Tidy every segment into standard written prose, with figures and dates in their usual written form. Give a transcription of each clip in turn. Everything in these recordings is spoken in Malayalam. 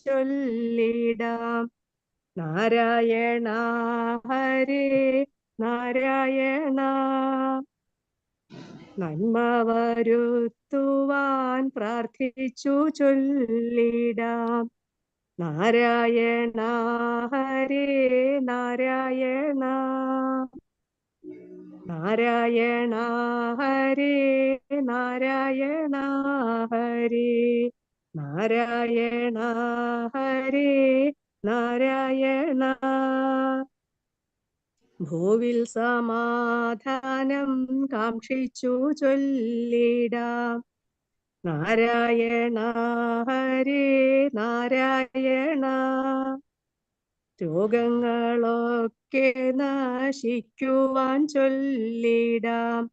ചൊല്ലിടാം. നാരായണ ഹരേ നാരായണ. നന്മ വരുത്തുവാൻ പ്രാർത്ഥിച്ചു ചൊല്ലിടാം. നാരായണ ഹരേ നാരായണ. നാരായണ ഹരേ നാരായണ ഹരേ. നാരായണ ഹരേ നാരായണ. ഭൂവിൽ സമാധാനം കാക്ഷിച്ചു ചൊല്ലിടാം. നാരായണ ഹരേ നാരായണ. രോഗങ്ങളൊക്കെ നശിക്കുവാൻ ചൊല്ലിടാം.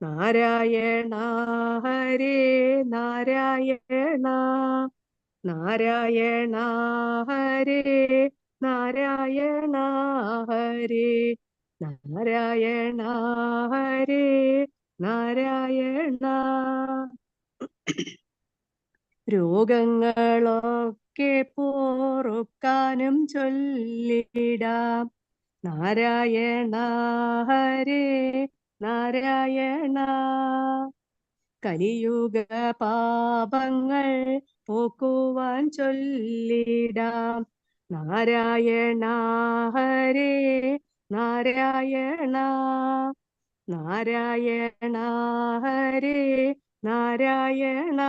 നാരായണ ഹരേ നാരായണ. നാരായണ ഹരേ നാരായണ ഹരേ. നാരായണ ഹരേ നാരായണ. രോഗങ്ങളൊക്കെ പോറുക്കാനും ചൊല്ലിടാം. നാരായണ ഹരേ നാരായണ. കലിയുഗ പാപങ്ങൾ പോക്കുവാൻ ചൊല്ലിടാം. നാരായണ ഹരേ നാരായണ. നാരായണ ഹരേ നാരായണ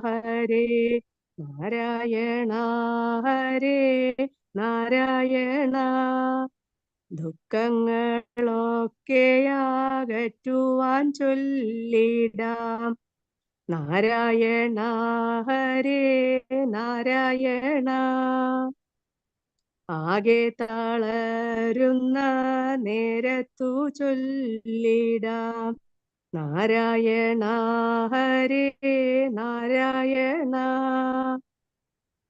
ഹരേ. നാരായണ ഹരേ നാരായണ. ദുഃഖങ്ങളൊക്കെ അകറ്റുവാൻ ചൊല്ലിടാം. നാരായണ ഹരേ നാരായണ. ആകെ തളരുന്ന നേരത്തു ചൊല്ലിടാം. നാരായണ ഹരേ നാരായണ.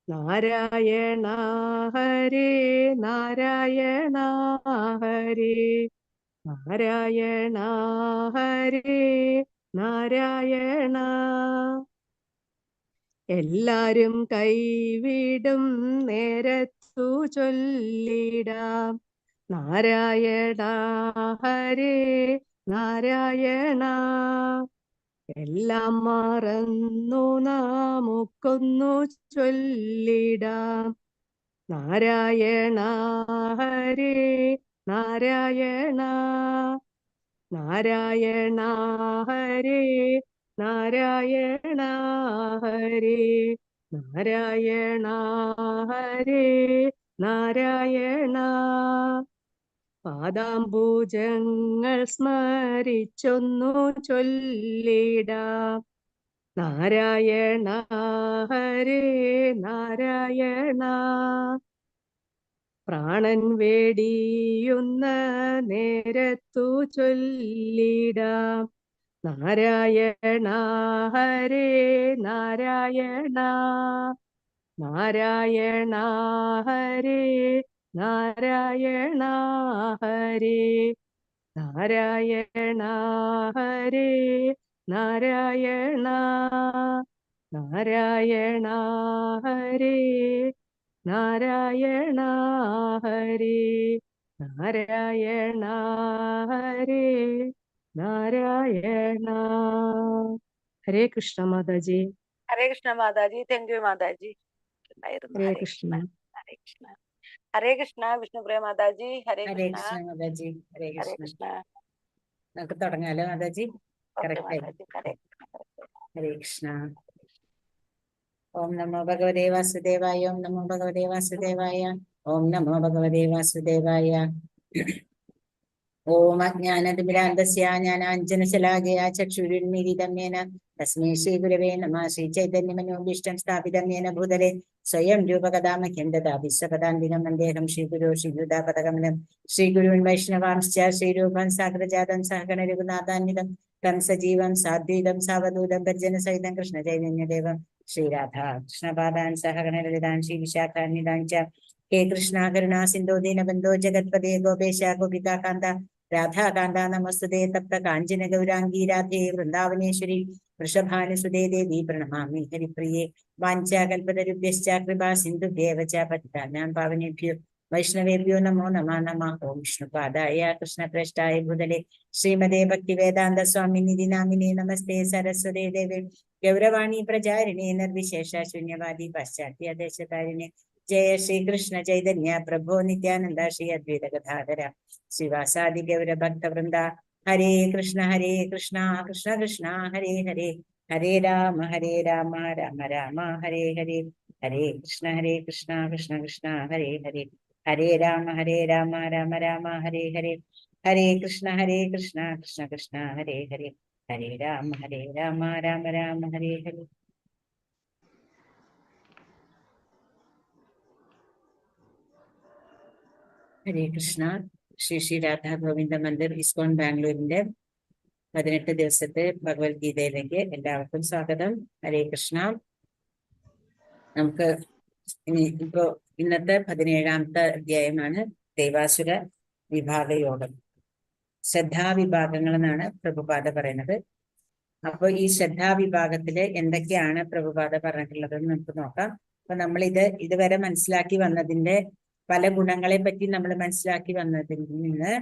നാരായണ ഹരേ നാരായണ ഹരേ. നാരായണ ഹരേ നാരായണ. എല്ലാരും കൈവിടും നേരത്തു ചൊല്ലിടാം. നാരായണ ഹരേ നാരായണ. എല്ലാം മറന്നു നമുക്കൊന്നു ചൊല്ലിടാം. നാരായണ ഹരേ നാരായണ. നാരായണ ഹരേ നാരായണ ഹരേ. നാരായണ ഹരേ നാരായണ. പാദാംബുജങ്ങൾ സ്മരിച്ചൊന്നു ചൊല്ലിടാം. നാരായണ ഹരേ നാരായണ. പ്രാണൻ വെടിയുന്ന നേരത്തു ചൊല്ലിടാം. നാരായണ ഹരേ നാരായണ. നാരായണ ഹരേ നാരായണ ഹരേ. നാരായണ ഹരേ നാരായണ. നാരായണ ഹരേ നാരായണ ഹരേ. നാരായണ ഹരേ നാരായണ. ഹരേ കൃഷ്ണ മാതാജി. ഹരേ കൃഷ്ണ മാതാജി. Thank you Mataji. ഹരേ കൃഷ്ണ. ഹരേ കൃഷ്ണ. ഹരേ കൃഷ്ണ വിഷ്ണുപ്രിയ മാതാജി. ഹരേ ഹരേ കൃഷ്ണ മാതാജി. ഹരേ ഹരേ കൃഷ്ണ. കൃഷ്ണ. നമുക്ക് തുടങ്ങാലോ മാതാജി? Okay correct. മാതാജി. ഹരേ ഹരേ കൃഷ്ണ. ഓം നമോ ഭഗവതേ വാസുദേവായ. ഓം നമോ ഭഗവതേ വാസുദേവായ. ഓം നമോ ഭഗവതേ വാസുദേവായ. ഓം അജ്ഞാനതിമിരാന്തസ്യ ജ്ഞാനാഞ്ജനശലാകയാ ചക്ഷുരുന്മീലിതം യേന തസ്മൈ ശ്രീ ഗുരവേ നമഃ. ശ്രീ ചൈതന്യമനോഭീഷ്ടം സ്ഥാപിതം യേന ഭൂതലേ സ്വയം രൂപകഥാമഹ്യം ദദാതി സപദാന്തികം വന്ദേഹം ശ്രീഗുരു ശ്രീയുതാപദകമലം. ശ്രീഗുരുൻ വൈഷ്ണവാംശ്ച ശ്രീരൂപം സാഗ്രജാതം സഹഗണ രഘുനാഥാന്വിതം തം സജീവം സാദ്വൈതം സാവധൂതം പരിജനസഹിതം കൃഷ്ണ ചൈതന്യദേവം ശ്രീരാധാ കൃഷ്ണപാദാൻ സഹഗണ ലളിതാൻ ശ്രീ വിശാഖാന്വിതാൻ ച ഹേ കൃഷ്ണ കരുണാ സിന്ധോ ദീനബന്ധോ ജഗത്പദേ ഗോപേശ ഗോപികാകാന്ത രാധാകാന്ത നമസ്തുതേ. തപ്ത കാഞ്ചന ഗൗരാംഗീ രാധേ വൃന്ദാവനേശ്വരി വൃഷഭാനുസുതേ ദേവി പ്രണമാമി ഹരിപ്രിയേ. വാഞ്ചാകൽപതരുഭ്യശ്ച കൃപാ സിന്ധുഭ്യേവ ച പതിതാനാം പാവനേഭ്യോ വൈഷ്ണവേഭ്യോ നമോ നമഃ. നമഃ. ഓം വിഷ്ണുപാദായ കൃഷ്ണപ്രേഷ്ഠായ ഭൂതലേ ശ്രീമതേ ഭക്തിവേദാന്ത സ്വാമിനിധി നാമിനേ നമസ്തേ സരസ്വതേ ദേവേ ഗൗരവാണി പ്രചാരിണേ നിർവിശേഷ ശൂന്യവാദി പാശ്ചാത്യ ദേശതാരിണേ. ജയ ശ്രീകൃഷ്ണ ചൈതന്യ പ്രഭോ നിത്യാനന്ദ ശ്രീ അദ്വൈത ഗദാധര ശ്രീവാസാദി ഗൗര ഭക്തവൃന്ദ. ഹരേ കൃഷ്ണ കൃഷ്ണ കൃഷ്ണ ഹരേ ഹരേ, ഹരേ രാമ രാമ രാമ ഹരേ ഹരേ. ഹരേ കൃഷ്ണ കൃഷ്ണ കൃഷ്ണ ഹരേ ഹരേ, ഹരേ രാമ രാമ രാമ ഹരേ ഹരേ. ഹരേ കൃഷ്ണ കൃഷ്ണ കൃഷ്ണ ഹരേ ഹരേ, ഹരേ രാമ രാമ രാമ ഹരേ ഹരേ. ഹരേ കൃഷ്ണ. ശ്രീ രാധാ ഗോവിന്ദ മന്ദിർ ഇസ്കോൺ ബാംഗ്ലൂരിന്റെ 18 ദിവസത്തെ ഭഗവത്ഗീതയിലേക്ക് എല്ലാവർക്കും സ്വാഗതം. ഹരേ കൃഷ്ണ. നമുക്ക് ഇന്നത്തെ 17ാമത്തെ അധ്യായമാണ് ദൈവാസുര വിഭാഗയോഗം. ശ്രദ്ധാവിഭാഗങ്ങൾ എന്നാണ് പ്രഭുപാദ പറയുന്നത്. അപ്പൊ ഈ ശ്രദ്ധാവിഭാഗത്തില് എന്തൊക്കെയാണ് പ്രഭുപാദ പറഞ്ഞിട്ടുള്ളതെന്ന് നമുക്ക് നോക്കാം. അപ്പൊ നമ്മൾ ഇതുവരെ മനസ്സിലാക്കി വന്നതിന്റെ പല ഗുണങ്ങളെ പറ്റി നമ്മൾ മനസ്സിലാക്കി വന്നതിൽ നിന്ന്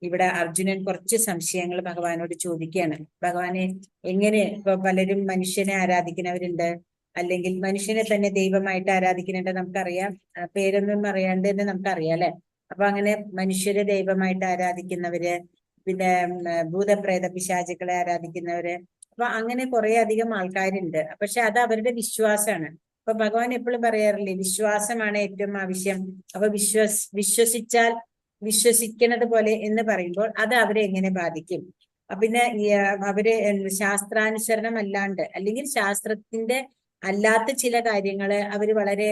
ഇവിടെ അർജുനൻ കുറച്ച് സംശയങ്ങൾ ഭഗവാനോട് ചോദിക്കുകയാണ്. ഭഗവാനെ എങ്ങനെ, ഇപ്പൊ പലരും മനുഷ്യനെ ആരാധിക്കുന്നവരുണ്ട്, അല്ലെങ്കിൽ മനുഷ്യനെ തന്നെ ദൈവമായിട്ട് ആരാധിക്കുന്നുണ്ട്. നമുക്കറിയാം, പേരൊന്നും അറിയാണ്ട് തന്നെ നമുക്കറിയാം അല്ലെ. അപ്പൊ അങ്ങനെ മനുഷ്യരെ ദൈവമായിട്ട് ആരാധിക്കുന്നവര്, പിന്നെ ഭൂതപ്രേത പിശാചുക്കളെ ആരാധിക്കുന്നവര്, അപ്പൊ അങ്ങനെ കുറെ അധികം ആൾക്കാരുണ്ട്. പക്ഷെ അത് അവരുടെ വിശ്വാസമാണ്. അപ്പൊ ഭഗവാൻ എപ്പോഴും പറയാറില്ലേ, വിശ്വാസമാണ് ഏറ്റവും ആവശ്യം. അപ്പൊ വിശ്വസിച്ചാൽ വിശ്വസിക്കുന്നത് പോലെ എന്ന് പറയുമ്പോൾ അത് അവരെ എങ്ങനെ ബാധിക്കും? പിന്നെ അവര് ശാസ്ത്രാനുസരണം അല്ലാണ്ട്, അല്ലെങ്കിൽ ശാസ്ത്രത്തിന്റെ അല്ലാത്ത ചില കാര്യങ്ങള് അവര് വളരെ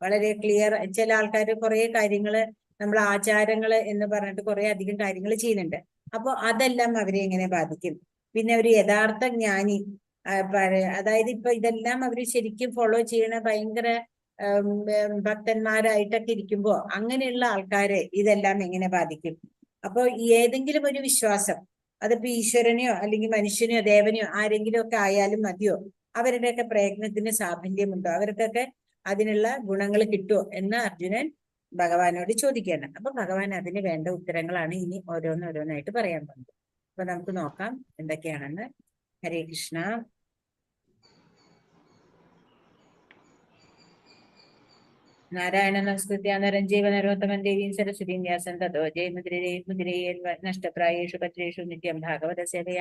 വളരെ ക്ലിയർ, ചില ആൾക്കാർ കുറെ കാര്യങ്ങള് നമ്മൾ ആചാരങ്ങള് എന്ന് പറഞ്ഞിട്ട് കുറെ അധികം കാര്യങ്ങൾ ചെയ്യുന്നുണ്ട്. അപ്പൊ അതെല്ലാം അവരെ എങ്ങനെ ബാധിക്കും? പിന്നെ ഒരു യഥാർത്ഥ ജ്ഞാനി, അതായത് ഇപ്പൊ ഇതെല്ലാം അവര് ശരിക്കും ഫോളോ ചെയ്യണ ഭയങ്കര ഭക്തന്മാരായിട്ടൊക്കെ ഇരിക്കുമ്പോ അങ്ങനെയുള്ള ആൾക്കാരെ ഇതെല്ലാം എങ്ങനെ ബാധിക്കും? അപ്പൊ ഏതെങ്കിലും ഒരു വിശ്വാസം, അതിപ്പോ ഈശ്വരനെയോ അല്ലെങ്കിൽ മനുഷ്യനെയോ ദേവനെയോ ആരെങ്കിലും ഒക്കെ ആയാലും മതിയോ? അവരുടെയൊക്കെ പ്രയത്നത്തിന് സാഫല്യമുണ്ടോ? അവർക്കൊക്കെ അതിനുള്ള ഗുണങ്ങൾ കിട്ടുമോ എന്ന് അർജുനൻ ഭഗവാനോട് ചോദിക്കുകയാണ്. അപ്പൊ ഭഗവാൻ അതിന് വേണ്ട ഉത്തരങ്ങളാണ് ഇനി ഓരോന്നോരോന്നായിട്ട് പറയാൻ പോകുന്നത്. അപ്പൊ നമുക്ക് നോക്കാം എന്തൊക്കെയാണെന്ന്. ഹരേ കൃഷ്ണ. നാരായണ നമസ്കൃത്യ നരം ജീവ നരോത്തമൻ ദേവീം സരസ്വതീം വ്യാസം തതോ ജയമുദ്രേ നഷ്ടപ്രായേഷു പത്രേഷു നിത്യം ഭാഗവത സേവയ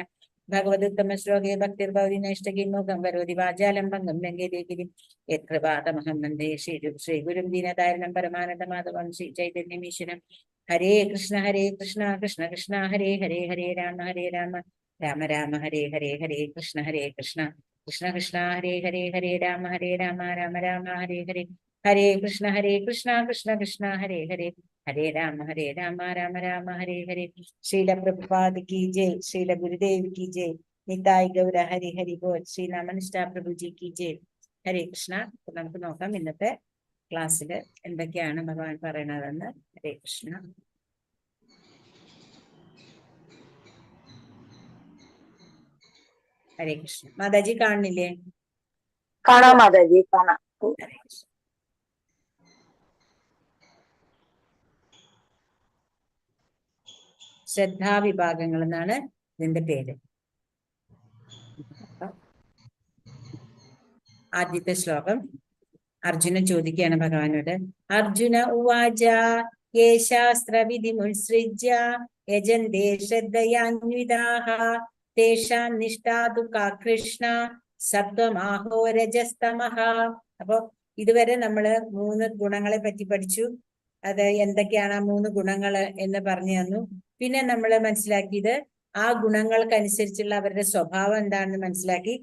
ഭഗവതുത്തമ ശ്ലോകേ ഭക്തിർഭവതി നൈഷ്ടകിമുഖം കരോതി വാചാലം ഭംഗം ലംഘേതേ ഗിരിം യത്കൃപാതമഹം വന്ദേ ശ്രീ ഗുരും ദീനതാരണം പരമാനന്ദമാധവം ശ്രീ ചൈതന്യമീശ്വരം. ഹരേ കൃഷ്ണ കൃഷ്ണ കൃഷ്ണ ഹരേ ഹരേ, ഹരേ രാമ രാമ രാമ ഹരേ ഹരേ, ഹരേ കൃഷ്ണ കൃഷ്ണ കൃഷ്ണ ഹരേ ഹരേ, ഹരേ രാമ രാമ രാമ ഹരേ ഹരേ. ഹരേ കൃഷ്ണ കൃഷ്ണ കൃഷ്ണ ഹരേ ഹരേ, ഹരേ രാമ രാമ രാമ ഹരേ ഹരേ. ശ്രീല പ്രഭുപാദ് കി ജയ്, ശ്രീല ഗുരുദേവ് കി ജയ്, നിതായ് ഗൗര ഹരി ഹരി ബോൽ, ശ്രീ നമനിഷ്ഠ പ്രഭുജി കി ജയ്. ഹരേ കൃഷ്ണ. നമുക്ക് നോക്കാം ഇന്നത്തെ ക്ലാസ്സിൽ എന്തൊക്കെയാണ് ഭഗവാൻ പറയണതെന്ന്. ഹരേ കൃഷ്ണ. ഹരേ കൃഷ്ണ. മാതാജി കാണുന്നില്ലേ? കാണാം മാതാജി, കാണാം. ഹരേ കൃഷ്ണ. ശ്രദ്ധാവിഭാഗങ്ങൾ എന്നാണ് ഇതിന്റെ പേര്. ആദ്യത്തെ ശ്ലോകം അർജുനൻ ചോദിക്കുകയാണ് ഭഗവാനോട്. അർജുന ഉവാച യേ ശാസ്ത്രവിധിമുത്സൃജ്യ യജന്തേ ശ്രദ്ധയാന്വിതാഃ തേഷാം നിഷ്ഠാതു കാ കൃഷ്ണ സത്വമാഹോ രജസ്തമഃ. അപ്പൊ ഇതുവരെ നമ്മള് 3 ഗുണങ്ങളെ പറ്റി പഠിച്ചു. അത് എന്തൊക്കെയാണ് ആ 3 ഗുണങ്ങള് എന്ന് പറഞ്ഞു തന്നു. പിന്നെ നമ്മൾ മനസ്സിലാക്കിയത് ആ ഗുണങ്ങൾക്കനുസരിച്ചുള്ള അവരുടെ സ്വഭാവം എന്താണെന്ന് മനസ്സിലാക്കി.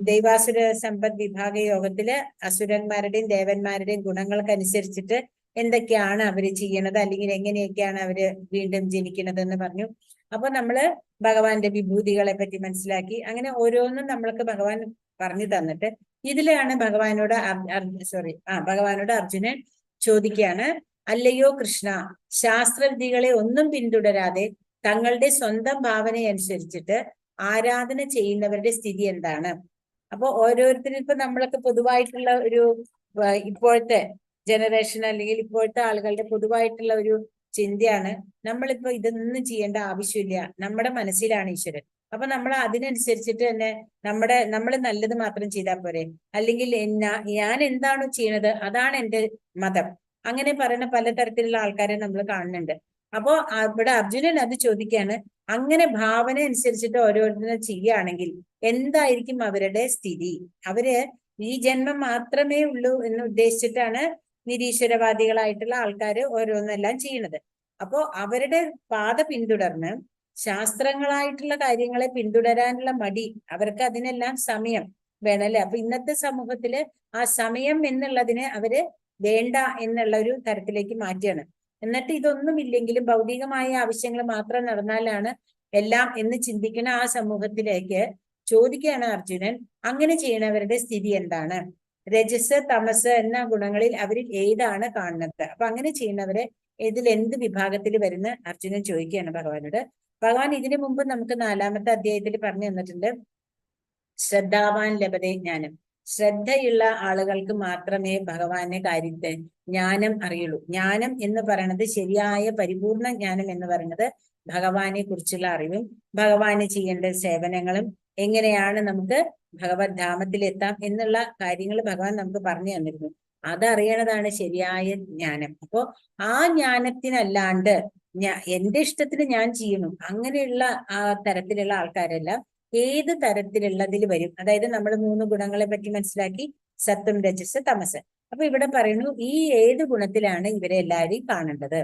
ദൈവാസുര സമ്പദ് വിഭാഗ യോഗത്തില് അസുരന്മാരുടെയും ദേവന്മാരുടെയും ഗുണങ്ങൾക്കനുസരിച്ചിട്ട് എന്തൊക്കെയാണ് അവര് ചെയ്യണത്, അല്ലെങ്കിൽ എങ്ങനെയൊക്കെയാണ് അവര് വീണ്ടും ജനിക്കുന്നത് എന്ന് പറഞ്ഞു. അപ്പൊ നമ്മള് ഭഗവാന്റെ വിഭൂതികളെ പറ്റി മനസ്സിലാക്കി. അങ്ങനെ ഓരോന്നും നമ്മൾക്ക് ഭഗവാൻ പറഞ്ഞു തന്നിട്ട് ഇതിലാണ് ഭഗവാനോട് അർജുനൻ ചോദിക്കുകയാണ്, അല്ലയോ കൃഷ്ണ, ശാസ്ത്രവിധികളെ ഒന്നും പിന്തുടരാതെ തങ്ങളുടെ സ്വന്തം ഭാവനയനുസരിച്ചിട്ട് ആരാധന ചെയ്യുന്നവരുടെ സ്ഥിതി എന്താണ്? അപ്പൊ ഓരോരുത്തരും ഇപ്പൊ നമ്മളൊക്കെ പൊതുവായിട്ടുള്ള ഒരു ഇപ്പോഴത്തെ ജനറേഷൻ അല്ലെങ്കിൽ ഇപ്പോഴത്തെ ആളുകളുടെ പൊതുവായിട്ടുള്ള ഒരു ചിന്തയാണ്, നമ്മളിപ്പോ ഇതൊന്നും ചെയ്യേണ്ട ആവശ്യമില്ല, നമ്മുടെ മനസ്സിലാണ് ഈശ്വരൻ. അപ്പൊ നമ്മൾ അതിനനുസരിച്ചിട്ട് തന്നെ നമ്മൾ നല്ലത് മാത്രം ചെയ്താൽ പോരെ, അല്ലെങ്കിൽ ഞാൻ എന്താണോ ചെയ്യണത് അതാണ് എന്റെ മതം, അങ്ങനെ പറയുന്ന പലതരത്തിലുള്ള ആൾക്കാരെ നമ്മൾ കാണുന്നുണ്ട്. അപ്പോ ഇവിടെ അർജുനൻ അത് ചോദിക്കുകയാണ്, അങ്ങനെ ഭാവന അനുസരിച്ചിട്ട് ഓരോരുത്തരും ചെയ്യുകയാണെങ്കിൽ എന്തായിരിക്കും അവരുടെ സ്ഥിതി? അവര് ഈ ജന്മം മാത്രമേ ഉള്ളൂ എന്ന് ഉദ്ദേശിച്ചിട്ടാണ് നിരീശ്വരവാദികളായിട്ടുള്ള ആൾക്കാർ ഓരോന്നെല്ലാം ചെയ്യണത്. അപ്പോ അവരുടെ പാത പിന്തുടർന്ന് ശാസ്ത്രങ്ങളായിട്ടുള്ള കാര്യങ്ങളെ പിന്തുടരാനുള്ള മടി, അവർക്ക് അതിനെല്ലാം സമയം വേണമല്ലേ. അപ്പൊ ഇന്നത്തെ സമൂഹത്തില് ആ സമയം എന്നുള്ളതിനെ അവര് വേണ്ട എന്നുള്ള ഒരു തരത്തിലേക്ക് മാറ്റുകയാണ്. എന്നിട്ട് ഇതൊന്നും ഇല്ലെങ്കിലും ഭൗതികമായ ആവശ്യങ്ങൾ മാത്രം നടന്നാലാണ് എല്ലാം എന്ന് ചിന്തിക്കുന്ന ആ സമൂഹത്തിലേക്ക് ചോദിക്കുകയാണ് അർജുനൻ, അങ്ങനെ ചെയ്യണവരുടെ സ്ഥിതി എന്താണ്? രജസ് തമസ് എന്ന ഗുണങ്ങളിൽ അവരിൽ ഏതാണ് കാണുന്നത്? അപ്പൊ അങ്ങനെ ചെയ്യുന്നവരെ ഇതിൽ എന്ത് വിഭാഗത്തിൽ വരുന്ന അർജുനൻ ചോദിക്കുകയാണ് ഭഗവാനോട്. ഭഗവാൻ ഇതിനു മുമ്പ് നമുക്ക് 4-ാമത്തെ അധ്യായത്തിൽ പറഞ്ഞു തന്നിട്ടുണ്ട്, ശ്രദ്ധാവാൻ ലഭതേ ജ്ഞാനം. ശ്രദ്ധയുള്ള ആളുകൾക്ക് മാത്രമേ ഭഗവാന്റെ കാര്യത്തെ ജ്ഞാനം അറിയുള്ളൂ. ജ്ഞാനം എന്ന് പറയുന്നത്, ശരിയായ പരിപൂർണ ജ്ഞാനം എന്ന് പറയുന്നത് ഭഗവാനെ കുറിച്ചുള്ള അറിവും ഭഗവാന് ചെയ്യേണ്ട സേവനങ്ങളും എങ്ങനെയാണ് നമുക്ക് ഭഗവത് ധാമത്തിൽ എത്താം എന്നുള്ള കാര്യങ്ങൾ ഭഗവാൻ നമുക്ക് പറഞ്ഞു തന്നിരുന്നു. അതറിയണതാണ് ശരിയായ ജ്ഞാനം. അപ്പോ ആ ജ്ഞാനത്തിനല്ലാണ്ട് എന്റെ ഇഷ്ടത്തിന് ഞാൻ ചെയ്യണം അങ്ങനെയുള്ള ആ തരത്തിലുള്ള ആൾക്കാരെല്ലാം ഏത് തരത്തിലുള്ളതിൽ വരും? അതായത് നമ്മൾ 3 ഗുണങ്ങളെ പറ്റി മനസ്സിലാക്കി, സത്വം രജസ് തമസ്. അപ്പൊ ഇവിടെ പറയുന്നു, ഈ ഏത് ഗുണത്തിലാണ് ഇവരെ എല്ലാവരെയും കാണേണ്ടത്?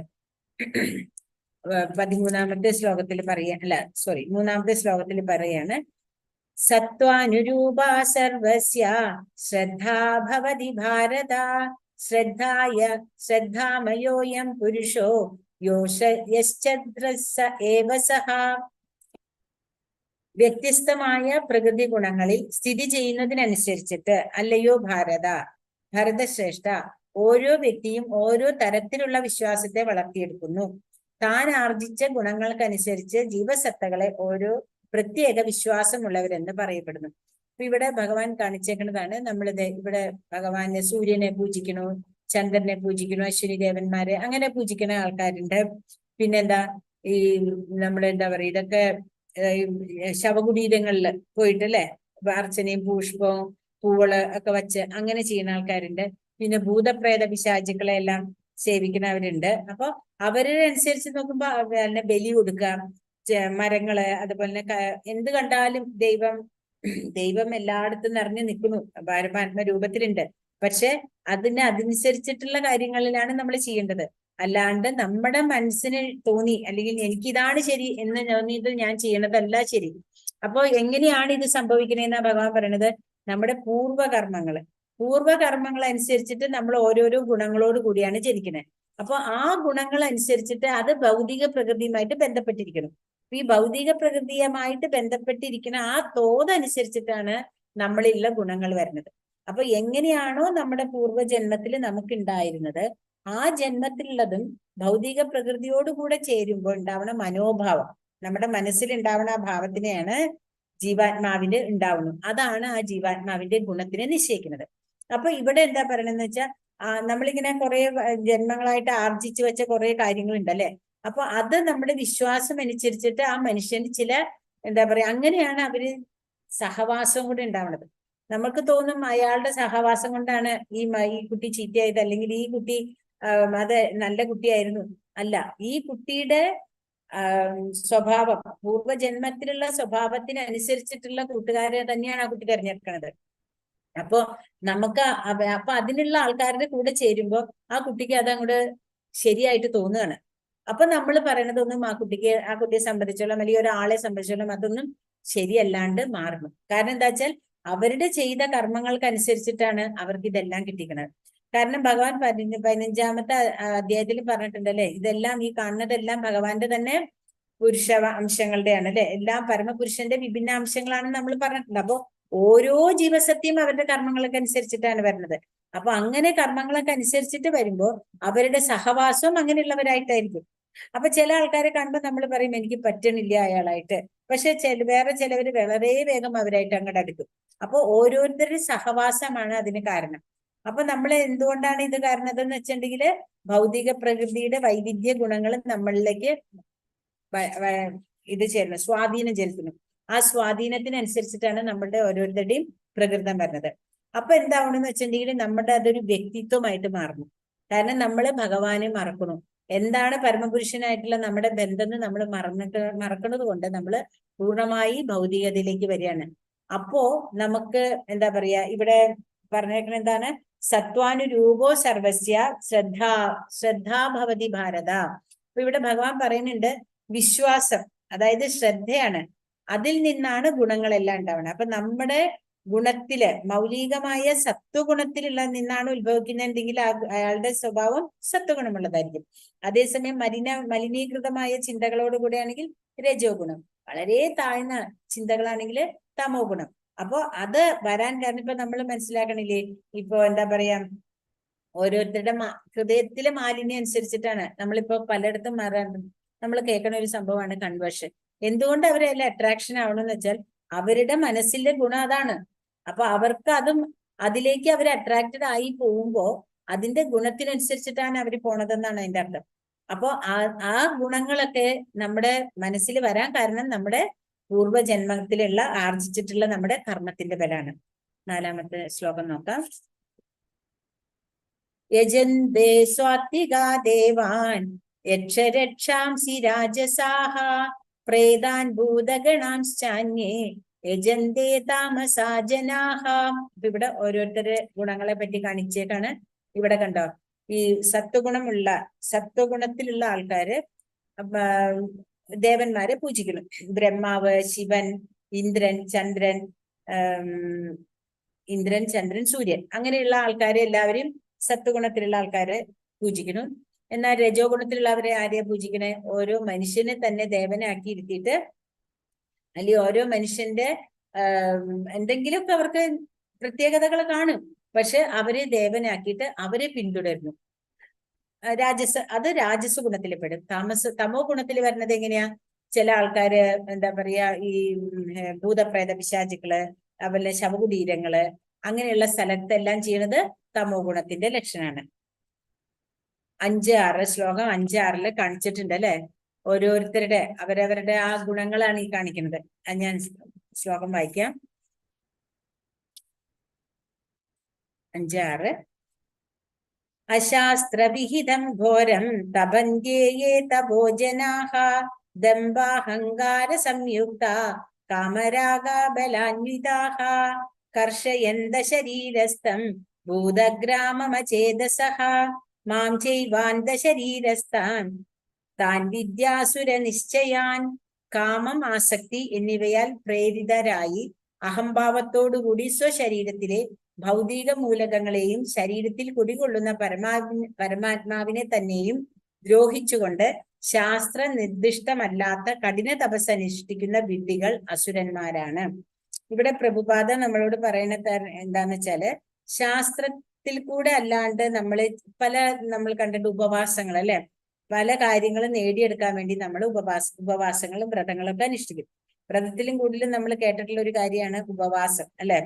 13-ാമത്തെ ശ്ലോകത്തിൽ മൂന്നാമത്തെ ശ്ലോകത്തിൽ പറയാണ്, സത്വാനുരൂപ സർവസ്യ ശ്രദ്ധാ ഭവതി ഭാരത ശ്രദ്ധാമയോയം പുരുഷോ യോഷയശ്ചദ്രസ ഏവ സഹ. വ്യത്യസ്തമായ പ്രകൃതി ഗുണങ്ങളിൽ സ്ഥിതി ചെയ്യുന്നതിനനുസരിച്ചിട്ട് അല്ലയോ ഭരതശ്രേഷ്ഠ, ഓരോ വ്യക്തിയും ഓരോ തരത്തിലുള്ള വിശ്വാസത്തെ വളർത്തിയെടുക്കുന്നു. താൻ ആർജിച്ച ഗുണങ്ങൾക്കനുസരിച്ച് ജീവസത്തകളെ ഓരോ പ്രത്യേക വിശ്വാസമുള്ളവരെന്ന് പറയപ്പെടുന്നു. അപ്പൊ ഇവിടെ ഭഗവാൻ കാണിച്ചേക്കുന്നതാണ്, നമ്മളിത് ഇവിടെ ഭഗവാനെ സൂര്യനെ പൂജിക്കണു, ചന്ദ്രനെ പൂജിക്കണു, അശ്വിനി ദേവന്മാരെ അങ്ങനെ പൂജിക്കുന്ന ആൾക്കാരുണ്ട്. പിന്നെന്താ, ഈ നമ്മളെന്താ പറയുക, ഇതൊക്കെ ശവകുടീരങ്ങളിൽ പോയിട്ടല്ലേ അർച്ചനയും പുഷ്പവും പൂവള് ഒക്കെ വെച്ച് അങ്ങനെ ചെയ്യുന്ന ആൾക്കാരുണ്ട്. പിന്നെ ഭൂതപ്രേത പിശാചുക്കളെ എല്ലാം സേവിക്കുന്നവരുണ്ട്. അപ്പൊ അവരനുസരിച്ച് നോക്കുമ്പോ അതിനെ ബലി കൊടുക്കാം, മരങ്ങള്, അതുപോലെ തന്നെ എന്ത് കണ്ടാലും ദൈവം എല്ലായിടത്തും നിറഞ്ഞു നിൽക്കുന്നു, പരമാത്മ രൂപത്തിലുണ്ട്. പക്ഷെ അതിനനുസരിച്ചിട്ടുള്ള കാര്യങ്ങളിലാണ് നമ്മൾ ചെയ്യേണ്ടത്. അല്ലാണ്ട് നമ്മുടെ മനസ്സിന് തോന്നി അല്ലെങ്കിൽ എനിക്കിതാണ് ശരി എന്ന് തോന്നിയത് ഞാൻ ചെയ്യണതല്ല ശരി. അപ്പോ എങ്ങനെയാണ് ഇത് സംഭവിക്കണേന്നാ ഭഗവാൻ പറയണത്? നമ്മുടെ പൂർവ്വകർമ്മങ്ങൾ അനുസരിച്ചിട്ട് നമ്മൾ ഓരോരോ ഗുണങ്ങളോട് കൂടിയാണ് ജനിക്കുന്നത്. അപ്പൊ ആ ഗുണങ്ങൾ അനുസരിച്ചിട്ട് അത് ഭൗതിക പ്രകൃതിയുമായിട്ട് ബന്ധപ്പെട്ടിരിക്കണം. ഈ ഭൗതിക പ്രകൃതിയുമായിട്ട് ബന്ധപ്പെട്ടിരിക്കുന്ന ആ തോതനുസരിച്ചിട്ടാണ് നമ്മളിലുള്ള ഗുണങ്ങൾ വരുന്നത്. അപ്പൊ എങ്ങനെയാണോ നമ്മുടെ പൂർവ്വജന്മത്തിൽ നമുക്ക് ഉണ്ടായിരുന്നത്, ആ ജന്മത്തിലുള്ളതും ഭൗതിക പ്രകൃതിയോടുകൂടെ ചേരുമ്പോൾ ഉണ്ടാവണ മനോഭാവം, നമ്മുടെ മനസ്സിൽ ഉണ്ടാവണ ആ ഭാവത്തിനെയാണ് ജീവാത്മാവിന്റെ ഉണ്ടാവുന്നത്. അതാണ് ആ ജീവാത്മാവിന്റെ ഗുണത്തിനെ നിശ്ചയിക്കുന്നത്. അപ്പൊ ഇവിടെ എന്താ പറയണെന്ന് വെച്ചാൽ, നമ്മളിങ്ങനെ കുറെ ജന്മങ്ങളായിട്ട് ആർജിച്ചു വെച്ച കുറെ കാര്യങ്ങളുണ്ട് അല്ലെ. അപ്പൊ അത് നമ്മുടെ വിശ്വാസം അനുസരിച്ചിട്ട് ആ മനുഷ്യന് ചില എന്താ പറയാ, അങ്ങനെയാണ് അവര് സഹവാസം കൂടെ ഉണ്ടാവുന്നത്. നമുക്ക് തോന്നും അയാളുടെ സഹവാസം കൊണ്ടാണ് ഈ കുട്ടി ചീത്തയായത്, അല്ലെങ്കിൽ ഈ കുട്ടി അത് നല്ല കുട്ടിയായിരുന്നു. അല്ല, ഈ കുട്ടിയുടെ സ്വഭാവം, പൂർവ്വജന്മത്തിലുള്ള സ്വഭാവത്തിനനുസരിച്ചിട്ടുള്ള കൂട്ടുകാരെ തന്നെയാണ് ആ കുട്ടി തിരഞ്ഞെടുക്കുന്നത്. അപ്പൊ അപ്പൊ അതിനുള്ള ആൾക്കാരുടെ കൂടെ ചേരുമ്പോ ആ കുട്ടിക്ക് അതങ്ങോട്ട് ശരിയായിട്ട് തോന്നുകയാണ്. അപ്പൊ നമ്മൾ പറയണതൊന്നും ആ കുട്ടിയെ സംബന്ധിച്ചോളം അല്ലെങ്കിൽ ഒരാളെ സംബന്ധിച്ചോളം അതൊന്നും ശരിയല്ലാണ്ട് മാറുന്നു. കാരണം എന്താ വെച്ചാൽ അവരുടെ ചെയ്ത കർമ്മങ്ങൾക്കനുസരിച്ചിട്ടാണ് അവർക്ക് ഇതെല്ലാം കിട്ടിക്കുന്നത്. കാരണം ഭഗവാൻ 15-ാമത്തെ അധ്യായത്തിൽ പറഞ്ഞിട്ടുണ്ടല്ലേ, ഇതെല്ലാം ഈ കാണുന്നതെല്ലാം ഭഗവാന്റെ തന്നെ പുരുഷ അംശങ്ങളുടെയാണ് അല്ലെ, എല്ലാം പരമപുരുഷന്റെ വിഭിന്ന അംശങ്ങളാണെന്ന് നമ്മൾ പറഞ്ഞിട്ടുണ്ട്. അപ്പൊ ഓരോ ജീവസത്യം അവരുടെ കർമ്മങ്ങൾക്ക് അനുസരിച്ചിട്ടാണ് വരുന്നത്. അപ്പൊ അങ്ങനെ കർമ്മങ്ങളൊക്കെ അനുസരിച്ചിട്ട് വരുമ്പോ അവരുടെ സഹവാസവും അങ്ങനെയുള്ളവരായിട്ടായിരിക്കും. അപ്പൊ ചില ആൾക്കാരെ കാണുമ്പോൾ നമ്മൾ പറയും എനിക്ക് പറ്റണില്ല അയാളായിട്ട്. പക്ഷെ വേറെ ചിലവര് വളരെ വേഗം അവരായിട്ട് അങ്ങോട്ട് അടുക്കും. അപ്പൊ ഓരോരുത്തരുടെ സഹവാസമാണ് അതിന് കാരണം. അപ്പൊ നമ്മൾ എന്തുകൊണ്ടാണ് ഇത് കാരണം എന്ന് വെച്ചിട്ടുണ്ടെങ്കിൽ ഭൗതിക പ്രകൃതിയുടെ വൈവിധ്യ ഗുണങ്ങൾ നമ്മളിലേക്ക് ഇത് ചേരുന്നു, സ്വാധീനം ചെലുത്തുന്നു. ആ സ്വാധീനത്തിനനുസരിച്ചിട്ടാണ് നമ്മളുടെ ഓരോരുത്തരുടെയും പ്രകൃതം വരുന്നത്. അപ്പൊ എന്താവണമെന്ന് വെച്ചിട്ടുണ്ടെങ്കിൽ നമ്മുടെ അതൊരു വ്യക്തിത്വമായിട്ട് മാറുന്നു. കാരണം നമ്മൾ ഭഗവാനെ മറക്കണു. എന്താണ് പരമപുരുഷനായിട്ടുള്ള നമ്മുടെ ബന്ധം എന്ന് നമ്മൾ മറക്കുന്നത് കൊണ്ട് നമ്മൾ പൂർണ്ണമായി ഭൗതികതയിലേക്ക് വരികയാണ്. അപ്പോ നമുക്ക് എന്താ പറയാ, ഇവിടെ പറഞ്ഞേക്കണ എന്താണ്, സത്വാനുരൂപോ സർവസ്യ ശ്രദ്ധാഭവതി ഭാരത. അപ്പൊ ഇവിടെ ഭഗവാൻ പറയുന്നുണ്ട് വിശ്വാസം, അതായത് ശ്രദ്ധയാണ്, അതിൽ നിന്നാണ് ഗുണങ്ങളെല്ലാം ഉണ്ടാവുന്നത്. അപ്പൊ നമ്മുടെ ഗുണത്തില് മൗലികമായ സത്വഗുണത്തിലുള്ള നിന്നാണ് ഉത്ഭവിക്കുന്നുണ്ടെങ്കിൽ അയാളുടെ സ്വഭാവം സത്വഗുണമുള്ളതായിരിക്കും. അതേസമയം മലിനീകൃതമായ ചിന്തകളോടുകൂടി ആണെങ്കിൽ രജോ ഗുണം, വളരെ താഴ്ന്ന ചിന്തകളാണെങ്കിൽ തമോ ഗുണം. അപ്പോ അത് വരാൻ കാരണം ഇപ്പൊ നമ്മൾ മനസ്സിലാക്കണില്ലേ, ഇപ്പൊ എന്താ പറയാ, ഓരോരുത്തരുടെ ഹൃദയത്തിലെ മാലിന്യം അനുസരിച്ചിട്ടാണ് നമ്മളിപ്പോ പലയിടത്തും നമ്മൾ കേൾക്കുന്ന ഒരു സംഭവമാണ് കൺവേർഷൻ. എന്തുകൊണ്ട് അവരെല്ലാം അട്രാക്ഷൻ ആവണമെന്ന് വെച്ചാൽ അവരുടെ മനസ്സിലെ ഗുണം അതാണ്. അപ്പൊ അവർക്ക് അതിലേക്ക് അവർ അട്രാക്റ്റഡ് ആയി പോകുമ്പോ അതിന്റെ ഗുണത്തിനനുസരിച്ചിട്ടാണ് അവർ പോണതെന്നാണ് അതിന്റെ അർത്ഥം. അപ്പോ ആ ഗുണങ്ങളൊക്കെ നമ്മുടെ മനസ്സിൽ വരാൻ കാരണം നമ്മുടെ പൂർവ്വജന്മത്തിലുള്ള ആർജിച്ചിട്ടുള്ള നമ്മുടെ കർമ്മത്തിന്റെ ബലാണ്. 4ാമത്തെ ശ്ലോകം നോക്കാം. യജന്തേ സ്വാത്വികാ ദേവാൻ യക്ഷരക്ഷാംസി രാജസാഹ പ്രേതാൻ ഭൂതഗണാംശ്ചാന്യേ യജന്തേ താമസാ ജനാഹ. ഇവിടെ ഓരോരുത്തരുടെ ഗുണങ്ങളെ പറ്റി കാണിച്ചേക്കാണ്. ഇവിടെ കണ്ടോ, ഈ സത്വഗുണത്തിലുള്ള ആൾക്കാര് ദേവന്മാരെ പൂജിക്കുന്നു. ബ്രഹ്മാവ്, ശിവൻ, ഇന്ദ്രൻ, ചന്ദ്രൻ, സൂര്യൻ, അങ്ങനെയുള്ള ആൾക്കാരെ എല്ലാവരെയും സത്വഗുണത്തിലുള്ള ആൾക്കാരെ പൂജിക്കുന്നു. എന്നാൽ രജോ ഗുണത്തിലുള്ളവരെ ആരെയാ പൂജിക്കണേ? ഓരോ മനുഷ്യനെ തന്നെ ദേവനാക്കി ഇരുത്തിയിട്ട്, അല്ലെങ്കിൽ ഓരോ മനുഷ്യന്റെ എന്തെങ്കിലുമൊക്കെ അവർക്ക് പ്രത്യേകതകൾ കാണും, പക്ഷെ അവരെ ദേവനാക്കിയിട്ട് അവരെ പിന്തുടരുന്നു. അത് രാജസ ഗുണത്തിൽ പെടും. തമോ ഗുണത്തിൽ വരുന്നത് എങ്ങനെയാ? ചില ആൾക്കാര് എന്താ പറയാ, ഈ ഭൂതപ്രേത പിശാചുക്കള്, അതുപോലെ ശവകുടീരങ്ങള്, അങ്ങനെയുള്ള സ്ഥലത്തെല്ലാം ചെയ്യണത് തമോ ഗുണത്തിന്റെ ലക്ഷണമാണ്. 5-6 ശ്ലോകം 5-6 കാണിച്ചിട്ടുണ്ട് അല്ലെ. ഓരോരുത്തരുടെ അവരവരുടെ ആ ഗുണങ്ങളാണ് ഈ കാണിക്കുന്നത്. ഞാൻ ശ്ലോകം വായിക്കാം. 5-6. അശാസ്ത്രവിഹിതം ഘോരം തപന്ത്യേ തപോജനാഹ ദംഭാഹങ്കാര സംയുക്ത കാമരാഗബലാന്വിതാഹ കർഷയന്ത ശരീരസ്ഥം ഭൂതഗ്രാമമചേതസഃ മാം ചൈവാന്ത ശരീരസ്ഥാൻ താൻ വിദ്യാസുര നിശ്ചയാൻ. കാമം, ആസക്തി എന്നിവയാൽ പ്രേരിതരായി അഹംഭാവത്തോടുകൂടി സ്വശരീരത്തിലെ ഭൗതിക മൂലകങ്ങളെയും ശരീരത്തിൽ കുടികൊള്ളുന്ന പരമാത്മാവിനെ തന്നെയും ദ്രോഹിച്ചുകൊണ്ട് ശാസ്ത്ര നിർദ്ദിഷ്ടമല്ലാത്ത കഠിന തപസ് അനുഷ്ഠിക്കുന്ന വിഡ്ഢികൾ അസുരന്മാരാണ്. ഇവിടെ പ്രഭുപാദ നമ്മളോട് പറയുന്നത് എന്താന്ന് വെച്ചാല്, ശാസ്ത്രത്തിൽ കൂടെ അല്ലാണ്ട് നമ്മൾ കണ്ടിട്ട് ഉപവാസങ്ങൾ അല്ലെ, പല കാര്യങ്ങളും നേടിയെടുക്കാൻ വേണ്ടി നമ്മൾ ഉപവാസങ്ങളും വ്രതങ്ങളും ഒക്കെ അനുഷ്ഠിക്കും. വ്രതത്തിലും കൂടുതലും നമ്മൾ കേട്ടിട്ടുള്ള ഒരു കാര്യമാണ് ഉപവാസം അല്ലെ.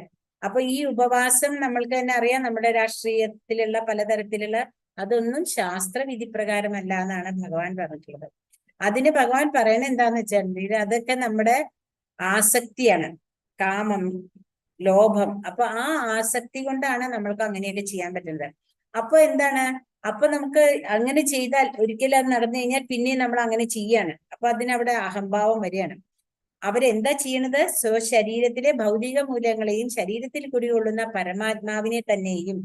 അപ്പൊ ഈ ഉപവാസം നമ്മൾക്ക് തന്നെ അറിയാം, നമ്മുടെ രാഷ്ട്രീയത്തിലുള്ള പലതരത്തിലുള്ള അതൊന്നും ശാസ്ത്രവിധി പ്രകാരമല്ല എന്നാണ് ഭഗവാൻ പറഞ്ഞിട്ടുള്ളത്. അതിന് ഭഗവാൻ പറയുന്നത് എന്താന്ന് വെച്ചാൽ അതൊക്കെ നമ്മുടെ ആസക്തിയാണ്, കാമം, ലോഭം. അപ്പൊ ആ ആസക്തി കൊണ്ടാണ് നമ്മൾക്ക് അങ്ങനെയൊക്കെ ചെയ്യാൻ പറ്റുന്നത്. അപ്പൊ എന്താണ്, അപ്പൊ നമുക്ക് അങ്ങനെ ചെയ്താൽ ഒരിക്കലും അത് നടന്നു കഴിഞ്ഞാൽ പിന്നെയും നമ്മൾ അങ്ങനെ ചെയ്യാണ്. അപ്പൊ അതിനവിടെ അഹംഭാവം വരികയാണ്. അവരെന്താ ചെയ്യണത്? സ്വശരീരത്തിലെ ഭൗതിക മൂല്യങ്ങളെയും ശരീരത്തിൽ കുടികൊള്ളുന്ന പരമാത്മാവിനെ തന്നെയും,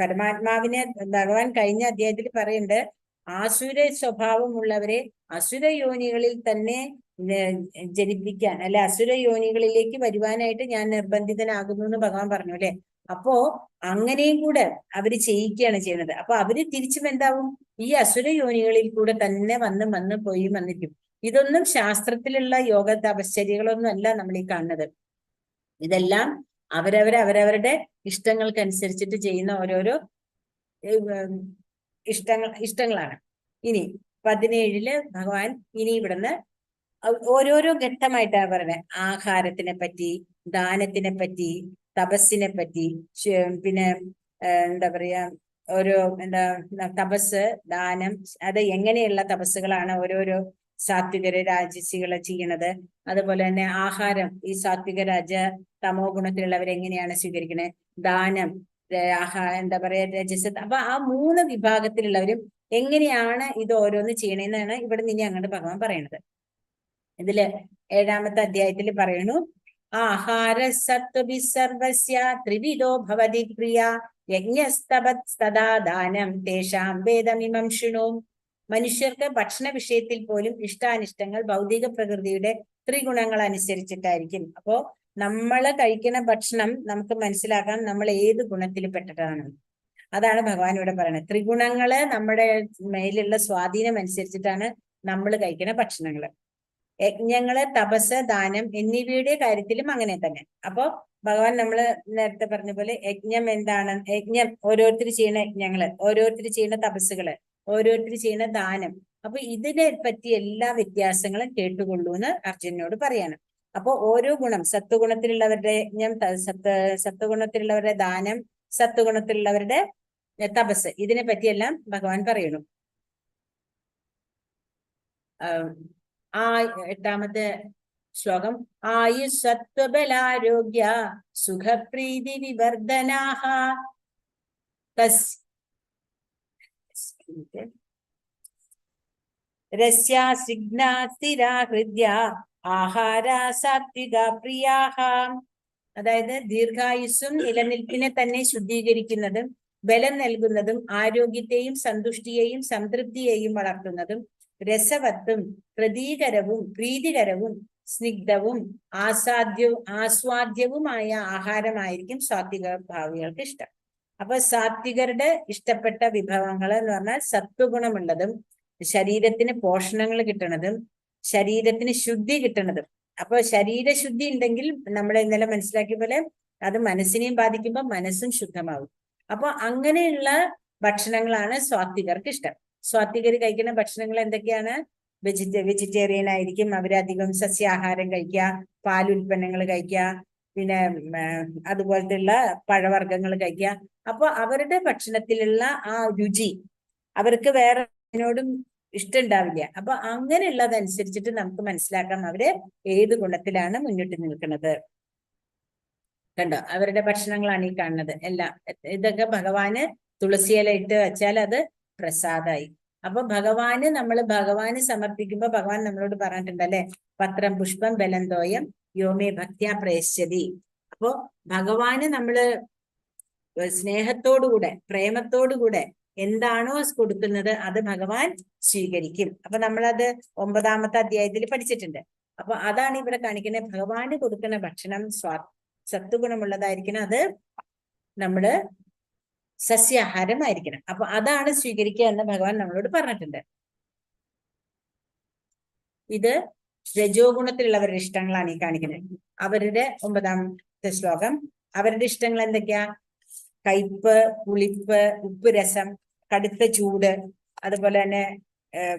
പരമാത്മാവിനെ ഭഗവാൻ കഴിഞ്ഞ അധ്യായത്തിൽ പറയുന്നുണ്ട്, ആസുര സ്വഭാവമുള്ളവരെ അസുര യോനികളിൽ തന്നെ ജനിപ്പിക്കാൻ അല്ലെ, അസുര യോനികളിലേക്ക് വരുവാനായിട്ട് ഞാൻ നിർബന്ധിതനാകുന്നു എന്ന് ഭഗവാൻ പറഞ്ഞു അല്ലെ. അപ്പോ അങ്ങനെയും കൂടെ അവര് ചെയ്യിക്കുകയാണ് ചെയ്യുന്നത്. അപ്പൊ അവര് തിരിച്ചും എന്താവും? ഈ അസുര യോനികളിൽ കൂടെ തന്നെ വന്ന് വന്നിരിക്കും. ഇതൊന്നും ശാസ്ത്രത്തിലുള്ള യോഗ തപശ്ചര്യകളൊന്നും അല്ല നമ്മൾ ഈ കാണുന്നത്. ഇതെല്ലാം അവരവരുടെ ഇഷ്ടങ്ങൾക്കനുസരിച്ചിട്ട് ചെയ്യുന്ന ഓരോരോ ഇഷ്ടങ്ങളാണ്. ഇനി 17 ഭഗവാൻ ഇനി ഇവിടുന്ന് ഓരോരോ ഘട്ടമായിട്ടാണ് പറയുന്നത്. ആഹാരത്തിനെ പറ്റി, ദാനത്തിനെ പറ്റി, തപസ്സിനെ പറ്റി, പിന്നെ എന്താ പറയാ ഓരോ തപസ്, ദാനം, അത് എങ്ങനെയുള്ള തപസ്സുകളാണ് ഓരോരോ സാത്വികര് രാജസികള് ചെയ്യണത്. അതുപോലെ തന്നെ ആഹാരം, ഈ സാത്വിക രാജ തമോ ഗുണത്തിലുള്ളവർ എങ്ങനെയാണ് സ്വീകരിക്കുന്നത്, ദാനം, എന്താ പറയാ രജസ്. അപ്പൊ ആ 3 വിഭാഗത്തിലുള്ളവരും എങ്ങനെയാണ് ഇത് ഓരോന്ന് ചെയ്യണേന്നാണ് ഇവിടെ നിന്ന് അങ്ങോട്ട് ഭഗവാൻ പറയണത്. ഇതില് 7ാമത്തെ അധ്യായത്തിൽ പറയുന്നു, ആഹാര സത്വഭി സർവസ്യ ത്രിവിധോ ഭവതി പ്രിയ യജ്ഞസ്തപസ്തദാ ദാനം തേഷാം വേദമിമം ശൃണു. മനുഷ്യർക്ക് ഭക്ഷണ വിഷയത്തിൽ പോലും ഇഷ്ടാനിഷ്ടങ്ങൾ ഭൗതിക പ്രകൃതിയുടെ ത്രിഗുണങ്ങൾ അനുസരിച്ചിട്ടായിരിക്കും. അപ്പോ നമ്മള് കഴിക്കുന്ന ഭക്ഷണം നമുക്ക് മനസ്സിലാക്കാം നമ്മൾ ഏത് ഗുണത്തിൽ പെട്ടതാണ്. അതാണ് ഭഗവാൻ ഇവിടെ പറയുന്നത്. ത്രിഗുണങ്ങള് നമ്മുടെ മേലുള്ള സ്വാധീനം അനുസരിച്ചിട്ടാണ് നമ്മൾ കഴിക്കുന്ന ഭക്ഷണങ്ങള്. യജ്ഞങ്ങള്, തപസ്, ദാനം എന്നിവയുടെ കാര്യത്തിലും അങ്ങനെ തന്നെ. അപ്പോ ഭഗവാൻ നമ്മള് നേരത്തെ പറഞ്ഞ പോലെ യജ്ഞം എന്താണ്, യജ്ഞം ഓരോരുത്തർ ചെയ്യുന്ന യജ്ഞങ്ങള്, ഓരോരുത്തർ ചെയ്യുന്ന തപസ്സുകള്, ഓരോരുത്തർ ചെയ്യുന്ന ദാനം, അപ്പൊ ഇതിനെ പറ്റി എല്ലാ വ്യത്യാസങ്ങളും കേട്ടുകൊള്ളൂ എന്ന് അർജുനനോട് പറയാണ്. അപ്പൊ ഓരോ ഗുണം, സത്വഗുണത്തിലുള്ളവരുടെ യജ്ഞം, സത്വഗുണത്തിലുള്ളവരുടെ ദാനം, സത്വഗുണത്തിലുള്ളവരുടെ തപസ്, ഇതിനെ പറ്റിയെല്ലാം ഭഗവാൻ പറയുന്നു. 8ാമത്തെ ശ്ലോകം, ആയുസ്സത്വബലാരോഗ്യ സുഖപ്രീതി വിവർധനാഹ രസ്യാസിഗ്നാ സ്ഥിരാ ഹൃദ്യ ആഹാരാ സാത്വിക പ്രിയാഹ. അതായത് ദീർഘായുസ്സും നിലനിൽപ്പിനെ തന്നെ ശുദ്ധീകരിക്കുന്നതും ബലം നൽകുന്നതും ആരോഗ്യത്തെയും സന്തുഷ്ടിയെയും സംതൃപ്തിയെയും വളർത്തുന്നതും രസവത്തും പ്രതീകരവും പ്രീതികരവും സ്നിഗ്ധവും ആസ്വാദ്യവുമായ ആഹാരമായിരിക്കും സാത്വിക ഭാവികൾക്ക് ഇഷ്ടം. അപ്പൊ സാത്വികരുടെ ഇഷ്ടപ്പെട്ട വിഭവങ്ങൾ എന്ന് പറഞ്ഞാൽ സത്വഗുണമുള്ളതും ശരീരത്തിന് പോഷണങ്ങൾ കിട്ടണതും ശരീരത്തിന് ശുദ്ധി കിട്ടണതും. അപ്പൊ ശരീരശുദ്ധി ഉണ്ടെങ്കിൽ നമ്മൾ ഇന്നലെ മനസ്സിലാക്കിയ പോലെ അത് മനസ്സിനെയും ബാധിക്കുമ്പോൾ മനസ്സും ശുദ്ധമാവും. അപ്പൊ അങ്ങനെയുള്ള ഭക്ഷണങ്ങളാണ് സ്വാത്വികർക്ക് ഇഷ്ടം. സ്വാത്വികർ കഴിക്കുന്ന ഭക്ഷണങ്ങൾ എന്തൊക്കെയാണ്? വെജിറ്റേറിയൻ ആയിരിക്കും, അവരധികം സസ്യാഹാരം കഴിക്കുക, പാലുൽപ്പന്നങ്ങൾ കഴിക്കുക, പിന്നെ അതുപോലത്തെയുള്ള പഴവർഗ്ഗങ്ങൾ കഴിക്കുക. അപ്പൊ അവരുടെ ഭക്ഷണത്തിലുള്ള ആ രുചി അവർക്ക് വേറെ അതിനോടും ഇഷ്ടമുണ്ടാവില്ല. അപ്പൊ അങ്ങനെയുള്ളതനുസരിച്ചിട്ട് നമുക്ക് മനസ്സിലാക്കാം അവര് ഏത് ഗുണത്തിലാണ് മുന്നിട്ട് നിൽക്കുന്നത്. കണ്ടോ, അവരുടെ ഭക്ഷണങ്ങളാണ് ഈ കാണുന്നത് എല്ലാം. ഇതൊക്കെ ഭഗവാന് തുളസിയില ഇട്ട് വെച്ചാൽ അത് പ്രസാദായി. അപ്പൊ ഭഗവാന് സമർപ്പിക്കുമ്പോ ഭഗവാൻ നമ്മളോട് പറഞ്ഞിട്ടുണ്ടല്ലേ, പത്രം പുഷ്പം ബലന്തോയം യോമേ ഭക്ത്യാ പ്രയശ്യതി. അപ്പോ ഭഗവാന് നമ്മള് സ്നേഹത്തോടുകൂടെ പ്രേമത്തോടുകൂടെ എന്താണോ കൊടുക്കുന്നത് അത് ഭഗവാൻ സ്വീകരിക്കും. അപ്പൊ നമ്മളത് 9ാമത്തെ അധ്യായത്തിൽ പഠിച്ചിട്ടുണ്ട്. അപ്പൊ അതാണ് ഇവിടെ കാണിക്കുന്നത്. ഭഗവാന് കൊടുക്കുന്ന ഭക്ഷണം സത്വഗുണമുള്ളതായിരിക്കണം, അത് നമ്മള് സസ്യാഹാരമായിരിക്കണം. അപ്പൊ അതാണ് സ്വീകരിക്കുക എന്ന് ഭഗവാൻ നമ്മളോട് പറഞ്ഞിട്ടുണ്ട്. ഇത് രജോ ഗുണത്തിലുള്ളവരുടെ ഇഷ്ടങ്ങളാണ് ഈ കാണിക്കുന്നത്. അവരുടെ 9ാമത്തെ ശ്ലോകം, അവരുടെ ഇഷ്ടങ്ങൾ എന്തൊക്കെയാ? കയ്പ്, പുളിപ്പ്, ഉപ്പ് രസം, കടുത്ത ചൂട്, അതുപോലെ തന്നെ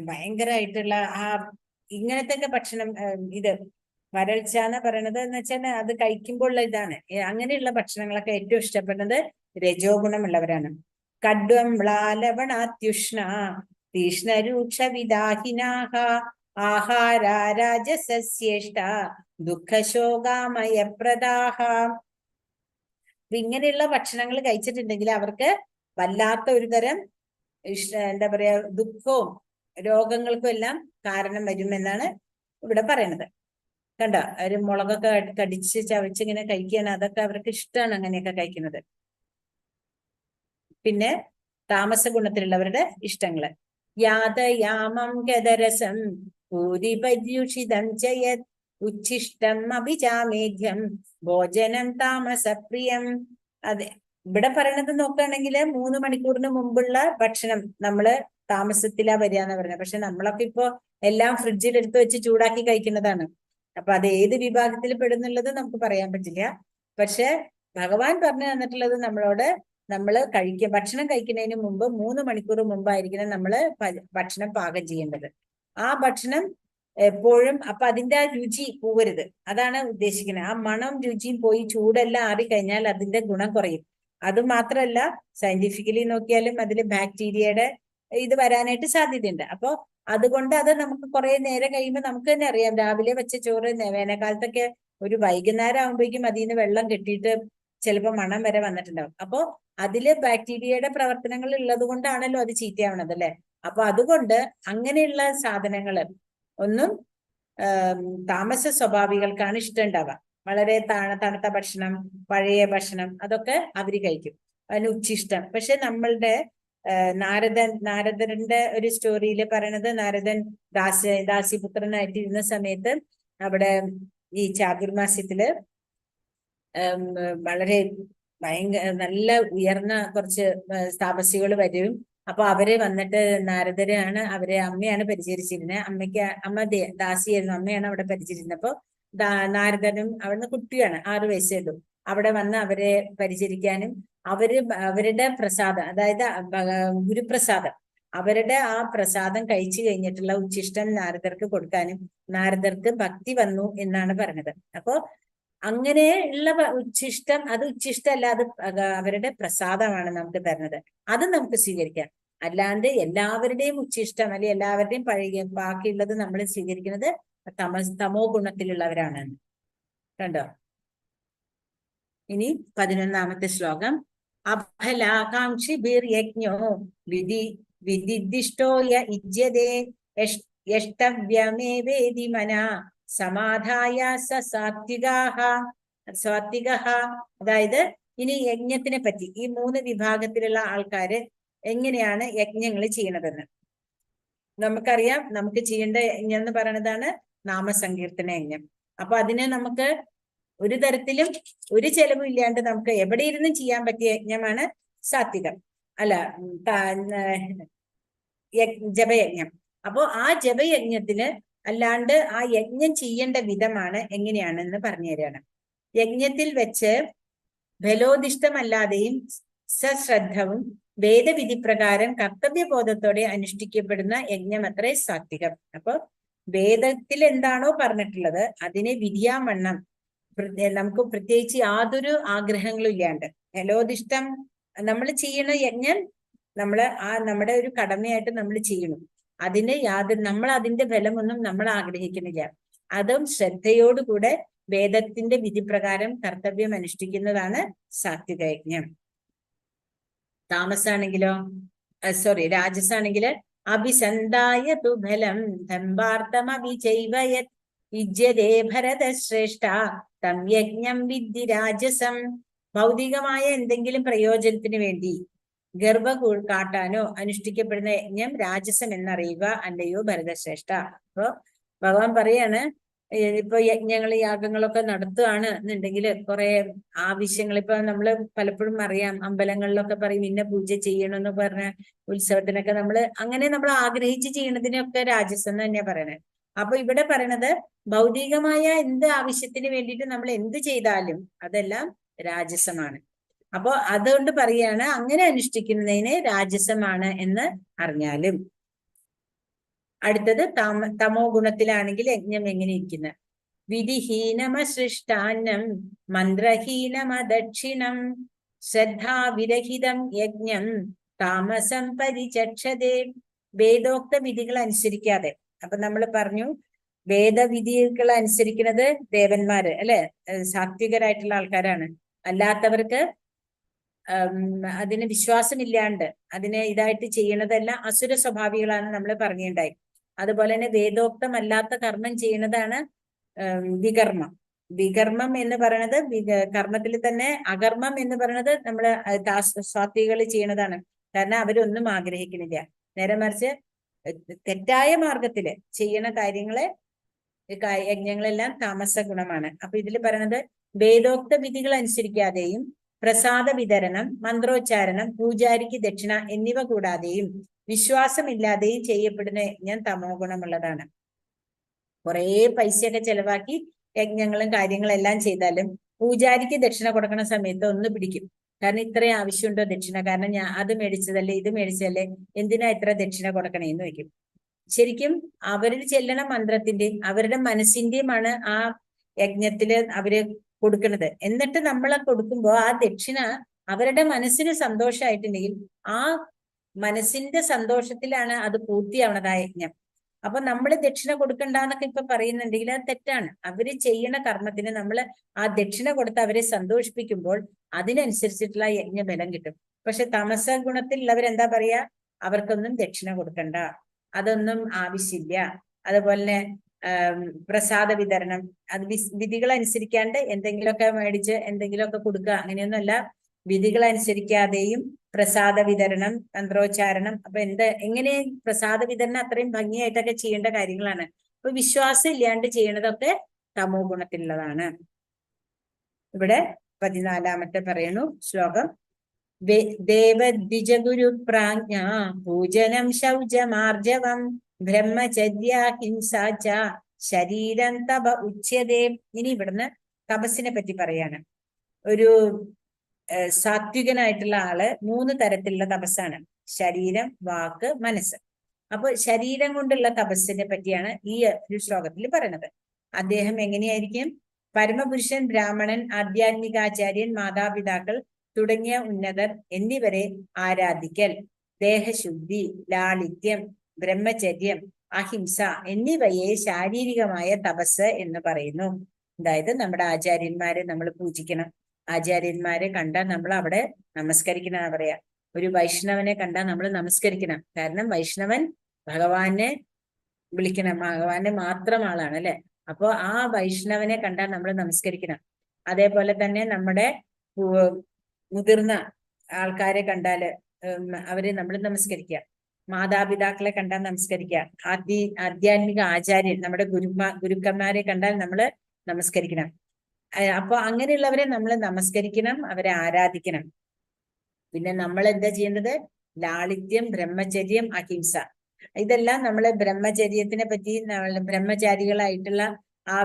ഭയങ്കരമായിട്ടുള്ള ഇങ്ങനത്തെ ഒക്കെ ഭക്ഷണം. ഇത് വരൾച്ച എന്ന് പറയണത് എന്ന് വെച്ചാൽ അത് കഴിക്കുമ്പോഴുള്ള ഇതാണ്. അങ്ങനെയുള്ള ഭക്ഷണങ്ങളൊക്കെ ഏറ്റവും ഇഷ്ടപ്പെടുന്നത് രജോ ഗുണമുള്ളവരാണ്. കഡ്വം മ്ലാലവണാത്യുഷ്ണ തീഷ്ണരൂക്ഷ വിദാഹിനാഹ ആഹാരാരാജസസ്യേഷ്ട ദുഃഖശോകാമയപ്രദാഹ. ഇങ്ങനെയുള്ള ഭക്ഷണങ്ങൾ കഴിച്ചിട്ടുണ്ടെങ്കിൽ അവർക്ക് വല്ലാത്ത ഒരു തരം എന്താ പറയാ ദുഃഖവും രോഗങ്ങൾക്കും എല്ലാം കാരണം വരുമെന്നാണ് ഇവിടെ പറയുന്നത്. കണ്ടോ, ഒരു മുളകൊക്കെ കടിച്ച് ചവച്ചിങ്ങനെ കഴിക്കുകയാണ്. അതൊക്കെ അവർക്ക് ഇഷ്ടമാണ് അങ്ങനെയൊക്കെ കഴിക്കുന്നത്. പിന്നെ താമസ ഗുണത്തിലുള്ളവരുടെ ഇഷ്ടങ്ങള്, യാതയാമം ഗതരസം പൂരി പര്യുഷിതം ചയത് ഉച്ഛിഷ്ടം അഭിചാമേധ്യം ഭോജനം താമസപ്രിയം. അതെ, ഇവിടെ പറയണത് നോക്കുകയാണെങ്കിൽ 3 മണിക്കൂറിന് മുമ്പുള്ള ഭക്ഷണം നമ്മള് താമസത്തിലാ വരിക എന്ന് പറഞ്ഞത്. പക്ഷെ നമ്മളൊക്കെ ഇപ്പോ എല്ലാം ഫ്രിഡ്ജിൽ എടുത്ത് വെച്ച് ചൂടാക്കി കഴിക്കുന്നതാണ്. അപ്പൊ അത് ഏത് വിഭാഗത്തിൽ പെടുന്നുള്ളത് നമുക്ക് പറയാൻ പറ്റില്ല. പക്ഷെ ഭഗവാൻ പറഞ്ഞു തന്നിട്ടുള്ളത് നമ്മളോട് ഭക്ഷണം കഴിക്കുന്നതിന് മുമ്പ് 3 മണിക്കൂർ മുമ്പായിരിക്കണം നമ്മൾ ഭക്ഷണം പാകം ചെയ്യേണ്ടത്. ആ ഭക്ഷണം എപ്പോഴും അപ്പൊ അതിന്റെ ആ രുചി പോവരുത്, അതാണ് ഉദ്ദേശിക്കുന്നത്. ആ മണം രുചിയും പോയി ചൂടെല്ലാം ആറിക്കഴിഞ്ഞാൽ അതിന്റെ ഗുണം കുറയും. അത് മാത്രമല്ല, സയന്റിഫിക്കലി നോക്കിയാലും അതിൽ ബാക്ടീരിയയുടെ ഇത് വരാനായിട്ട് സാധ്യതയുണ്ട്. അപ്പൊ അതുകൊണ്ട് അത് നമുക്ക് കുറെ നേരം കഴിയുമ്പോൾ നമുക്ക് തന്നെ അറിയാം. രാവിലെ വെച്ച ചോറ് വേനൽക്കാലത്തൊക്കെ ഒരു വൈകുന്നേരം ആകുമ്പോഴേക്കും അതിൽ നിന്ന് വെള്ളം കെട്ടിയിട്ട് ചിലപ്പോൾ മണം വരെ വന്നിട്ടുണ്ടാവും. അപ്പോ അതില് ബാക്ടീരിയയുടെ പ്രവർത്തനങ്ങൾ ഉള്ളത് കൊണ്ടാണല്ലോ അത് ചീത്തയാവണത്, അല്ലെ? അപ്പൊ അതുകൊണ്ട് അങ്ങനെയുള്ള സാധനങ്ങൾ ഒന്നും താമസ സ്വഭാവികൾക്കാണ് ഇഷ്ടം ഉണ്ടാവുക. വളരെ തണുത്ത ഭക്ഷണം, പഴയ ഭക്ഷണം, അതൊക്കെ അവര് കഴിക്കും, അതിന് ഉച്ചിഷ്ടം. പക്ഷെ നമ്മളുടെ നാരദന്റെ ഒരു സ്റ്റോറിയിൽ പറയണത്, നാരദൻ ദാസിപുത്രനായിട്ട് ഇരുന്ന സമയത്ത് അവിടെ ഈ ചാതുർമാസ്യത്തില് വളരെ നല്ല ഉയർന്ന കുറച്ച് താപസികൾ വരും. അപ്പൊ അവര് വന്നിട്ട് നാരദരാണ് അമ്മയാണ് പരിചരിച്ചിരുന്നത്. അമ്മ ദാസിയായിരുന്നു, അമ്മയാണ് അവിടെ പരിചരിച്ചിരുന്നത്. അപ്പൊ നാരദനും അവിടുന്ന് കുട്ടിയാണ്, 6 വയസ്സേ ഉള്ളൂ. അവിടെ വന്ന് അവരെ പരിചരിക്കാനും അവരുടെ പ്രസാദം, അതായത് ഗുരുപ്രസാദം, അവരുടെ ആ പ്രസാദം കഴിച്ചു കഴിഞ്ഞിട്ടുള്ള ഉച്ചിഷ്ടം നാരദർക്ക് കൊടുക്കാനും നാരദർക്ക് ഭക്തി വന്നു എന്നാണ് പറഞ്ഞത്. അപ്പോ അങ്ങനെ ഉള്ള ഉച്ചിഷ്ടം, അത് ഉച്ചിഷ്ടമല്ല, അത് അവരുടെ പ്രസാദമാണ് നമുക്ക് തരുന്നത്. അത് നമുക്ക് സ്വീകരിക്കാം. അല്ലാണ്ട് എല്ലാവരുടെയും ഉച്ചിഷ്ടം അല്ലെങ്കിൽ എല്ലാവരുടെയും ബാക്കിയുള്ളത് നമ്മൾ സ്വീകരിക്കുന്നത് തമോ ഗുണത്തിലുള്ളവരാണ്. കണ്ടോ? ഇനി 11ാമത്തെ ശ്ലോകം. അഫലാകാംക്ഷി ബിർയജ്ഞോ വിദിദിഷ്ടോ യുജ്യതേ യഷ്ടവ്യമേവേദി മനാ സമാധായ സാത്വികഃ. അതായത് ഇനി യജ്ഞത്തിനെ പറ്റി ഈ 3 വിഭാഗത്തിലുള്ള ആൾക്കാര് എങ്ങനെയാണ് യജ്ഞങ്ങൾ ചെയ്യണതെന്ന് നമുക്കറിയാം. നമുക്ക് ചെയ്യേണ്ട യജ്ഞം എന്ന് പറയുന്നതാണ് നാമസങ്കീർത്തന യജ്ഞം. അപ്പൊ അതിനെ നമുക്ക് ഒരു തരത്തിലും ഒരു ചെലവും ഇല്ലാണ്ട് നമുക്ക് എവിടെ ഇരുന്നും ചെയ്യാൻ പറ്റിയ യജ്ഞമാണ് സാത്വികം, അല്ല ജപയജ്ഞം. അപ്പോ ആ ജപയജ്ഞത്തിന് അല്ലാണ്ട് ആ യജ്ഞം ചെയ്യേണ്ട വിധമാണ് എങ്ങനെയാണെന്ന് പറഞ്ഞു തരാണ്. യജ്ഞത്തിൽ വെച്ച് ഫലോദിഷ്ടമല്ലാതെയും സശ്രദ്ധവും വേദവിധി പ്രകാരം കർത്തവ്യബോധത്തോടെ അനുഷ്ഠിക്കപ്പെടുന്ന യജ്ഞം അത്രേ സാത്വികം. അപ്പൊ വേദത്തിൽ എന്താണോ പറഞ്ഞിട്ടുള്ളത് അതിനെ വിധിയാവണ്ണം നമുക്ക് പ്രത്യേകിച്ച് യാതൊരു ആഗ്രഹങ്ങളും ഇല്ലാണ്ട് ഫലോദിഷ്ടം നമ്മൾ ചെയ്യണ യജ്ഞം നമ്മുടെ ഒരു കടമയായിട്ട് നമ്മൾ ചെയ്യണം. നമ്മൾ അതിന്റെ ഫലമൊന്നും നമ്മൾ ആഗ്രഹിക്കുന്നില്ല. അതും ശ്രദ്ധയോടുകൂടെ വേദത്തിന്റെ വിധിപ്രകാരം കർത്തവ്യം അനുഷ്ഠിക്കുന്നതാണ് സാത്വിക യജ്ഞം. രാജസാണെങ്കില് അഭിസന്ധായ തു ഫലം ദമ്പാർത്ഥമഭിചൈവയത് യുജ്യതേ ഭരതശ്രേഷ്ഠ തം യജ്ഞം വിദ്ധി രാജസം. ഭൗതികമായ എന്തെങ്കിലും പ്രയോജനത്തിന് വേണ്ടി ഗർഭ കാട്ടാനോ അനുഷ്ഠിക്കപ്പെടുന്ന യജ്ഞം രാജസം എന്നറിയുക, അല്ലയോ ഭരതശ്രേഷ്ഠ. അപ്പൊ ഭഗവാൻ പറയാണ്, ഇപ്പൊ യാഗങ്ങളൊക്കെ നടത്തുകയാണ് എന്നുണ്ടെങ്കിൽ കുറെ ആവശ്യങ്ങൾ, ഇപ്പൊ നമ്മള് പലപ്പോഴും അറിയാം അമ്പലങ്ങളിലൊക്കെ പറയും ഇന്ന പൂജ ചെയ്യണമെന്ന് പറഞ്ഞ ഉത്സവത്തിനൊക്കെ നമ്മൾ ആഗ്രഹിച്ച് ചെയ്യണതിനൊക്കെ രാജസം എന്ന് തന്നെയാ പറയണേ. അപ്പൊ ഇവിടെ പറയണത് ഭൗതികമായ എന്ത് ആവശ്യത്തിന് വേണ്ടിയിട്ട് നമ്മൾ എന്ത് ചെയ്താലും അതെല്ലാം രാജസമാണ്. അപ്പോ അതുകൊണ്ട് പറയാണ് അങ്ങനെ അനുഷ്ഠിക്കുന്നതിന് രാജസമാണ് എന്ന് അറിഞ്ഞാലും. അടുത്തത് തമോ ഗുണത്തിലാണെങ്കിൽ യജ്ഞം എങ്ങനെ ഇരിക്കുന്നത്? വിധിഹീനമസൃഷ്ടാന്നം മന്ത്രഹീനമദക്ഷിണം ശ്രദ്ധാവിരഹിതം യജ്ഞം താമസം പരിചക്ഷതേ. വേദോക്ത വിധികൾ അനുസരിക്കാതെ, അപ്പൊ നമ്മൾ പറഞ്ഞു വേദവിധികൾ അനുസരിക്കുന്നത് ദേവന്മാര് അല്ലെ, സാത്വികരായിട്ടുള്ള ആൾക്കാരാണ്. അല്ലാത്തവർക്ക് അതിന് വിശ്വാസമില്ലാണ്ട് അതിനെ ഇതായിട്ട് ചെയ്യണതെല്ലാം അസുര സ്വഭാവികളാണ് നമ്മൾ പറഞ്ഞിട്ടുണ്ടായി. അതുപോലെ തന്നെ വേദോക്തമല്ലാത്ത കർമ്മം ചെയ്യുന്നതാണ് വികർമ്മം. വികർമ്മം എന്ന് പറയുന്നത് കർമ്മത്തിൽ തന്നെ അകർമ്മം എന്ന് പറയുന്നത് നമ്മള് സാത്വികൾ ചെയ്യണതാണ്. കാരണം അവരൊന്നും ആഗ്രഹിക്കുന്നില്ല, നേരെ മറിച്ച് തെറ്റായ മാർഗത്തില് ചെയ്യണ യജ്ഞങ്ങളെല്ലാം താമസ ഗുണമാണ്. അപ്പൊ ഇതിൽ പറയുന്നത് വേദോക്ത വിധികൾ അനുസരിക്കാതെയും പ്രസാദ വിതരണം, മന്ത്രോച്ചാരണം, പൂജാരിക്ക് ദക്ഷിണ എന്നിവ കൂടാതെയും വിശ്വാസമില്ലാതെയും ചെയ്യപ്പെടുന്ന യജ്ഞം തമോ ഗുണമുള്ളതാണ്. കുറെ പൈസയൊക്കെ ചെലവാക്കി യജ്ഞങ്ങളും കാര്യങ്ങളെല്ലാം ചെയ്താലും പൂജാരിക്ക് ദക്ഷിണ കൊടുക്കുന്ന സമയത്ത് ഒന്ന് പിടിക്കും, കാരണം ഇത്രയും ആവശ്യമുണ്ടോ ദക്ഷിണ? കാരണം ഞാൻ അത് മേടിച്ചതല്ലേ, ഇത് മേടിച്ചതല്ലേ, എന്തിനാ ഇത്ര ദക്ഷിണ കൊടുക്കണേന്ന് ചോദിക്കും. ശരിക്കും അവരിൽ ചെല്ലണ മന്ത്രത്തിന്റെയും അവരുടെ മനസ്സിന്റെയുമാണ് ആ യജ്ഞത്തില് അവര് കൊടുക്കുന്നത്. എന്നിട്ട് നമ്മൾ കൊടുക്കുമ്പോൾ ആ ദക്ഷിണ അവരുടെ മനസ്സിന് സന്തോഷമായിട്ടുണ്ടെങ്കിൽ ആ മനസ്സിന്റെ സന്തോഷത്തിലാണ് അത് പൂർത്തിയാവണത് ആ യജ്ഞം. അപ്പൊ നമ്മൾ ദക്ഷിണ കൊടുക്കണ്ടെന്നൊക്കെ ഇപ്പൊ പറയുന്നുണ്ടെങ്കിൽ അത് തെറ്റാണ്. അവര് ചെയ്യണ കർമ്മത്തിന് നമ്മൾ ആ ദക്ഷിണ കൊടുത്ത് അവരെ സന്തോഷിപ്പിക്കുമ്പോൾ അതിനനുസരിച്ചിട്ടുള്ള യജ്ഞബലം കിട്ടും. പക്ഷെ തമസ ഗുണത്തിലുള്ളവരെന്താ പറയാ? അവർക്കൊന്നും ദക്ഷിണ കൊടുക്കണ്ട, അതൊന്നും ആവശ്യമില്ല. അതുപോലെ തന്നെ പ്രസാദ വിതരണം, അത് വിധികൾ അനുസരിക്കാണ്ട് എന്തെങ്കിലുമൊക്കെ മേടിച്ച് എന്തെങ്കിലുമൊക്കെ കൊടുക്കുക, അങ്ങനെയൊന്നുമല്ല. വിധികൾ അനുസരിക്കാതെയും പ്രസാദ വിതരണം, മന്ത്രോച്ചാരണം, അപ്പൊ എങ്ങനെ പ്രസാദ വിതരണം അത്രയും ഭംഗിയായിട്ടൊക്കെ ചെയ്യേണ്ട കാര്യങ്ങളാണ്. അപ്പൊ വിശ്വാസം ഇല്ലാണ്ട് ചെയ്യണതൊക്കെ തമോ ഗുണത്തിലുള്ളതാണ്. ഇവിടെ 14 പറയുന്നു ശ്ലോകം. ദേവദ്വിജഗുരു പ്രാജ്ഞ പൂജനം ശൗചമാർജവം ബ്രഹ്മചര്യ ഹിംസാച ശരീരം തപ ഉച്യതേ. ഇനി ഇവിടുന്ന് തപസ്സിനെ പറ്റി പറയാണ്. ഒരു സാത്വികനായിട്ടുള്ള ആള് 3 തരത്തിലുള്ള തപസ്സാണ്: ശരീരം, വാക്ക്, മനസ്സ്. അപ്പൊ ശരീരം കൊണ്ടുള്ള തപസ്സിനെ പറ്റിയാണ് ഈ ഒരു ശ്ലോകത്തിൽ പറയുന്നത്. അദ്ദേഹം എങ്ങനെയായിരിക്കും? പരമപുരുഷൻ, ബ്രാഹ്മണൻ, ആധ്യാത്മികാചാര്യൻ, മാതാപിതാക്കൾ തുടങ്ങിയ ഉന്നതർ എന്നിവരെ ആരാധിക്കൽ, ദേഹശുദ്ധി, ലാളിത്യം, ബ്രഹ്മചര്യം, അഹിംസ എന്നിവയെ ശാരീരികമായ തപസ് എന്ന് പറയുന്നു. അതായത് നമ്മുടെ ആചാര്യന്മാരെ നമ്മൾ പൂജിക്കണം. ആചാര്യന്മാരെ കണ്ടാൽ നമ്മൾ അവിടെ നമസ്കരിക്കണം എന്നാ പറയാ. ഒരു വൈഷ്ണവനെ കണ്ടാൽ നമ്മൾ നമസ്കരിക്കണം. കാരണം വൈഷ്ണവൻ ഭഗവാനെ വിളിക്കണം, ഭഗവാന്റെ മാത്രം ആളാണ് അല്ലെ. അപ്പോ ആ വൈഷ്ണവനെ കണ്ടാൽ നമ്മൾ നമസ്കരിക്കണം. അതേപോലെ തന്നെ നമ്മുടെ മുതിർന്ന ആൾക്കാരെ കണ്ടാല് അവരെ നമ്മൾ നമസ്കരിക്കുക. മാതാപിതാക്കളെ കണ്ടാൽ നമസ്കരിക്കുക. ആധ്യാത്മിക ആചാര്യൻ, നമ്മുടെ ഗുരുക്കന്മാരെ കണ്ടാൽ നമ്മൾ നമസ്കരിക്കണം. അപ്പൊ അങ്ങനെയുള്ളവരെ നമ്മൾ നമസ്കരിക്കണം, അവരെ ആരാധിക്കണം. പിന്നെ നമ്മൾ എന്താ ചെയ്യേണ്ടത്? ലാളിത്യം, ബ്രഹ്മചര്യം, അഹിംസ. ഇതെല്ലാം നമ്മള് ബ്രഹ്മചര്യത്തിനെ പറ്റി, ബ്രഹ്മചാരികളായിട്ടുള്ള ആ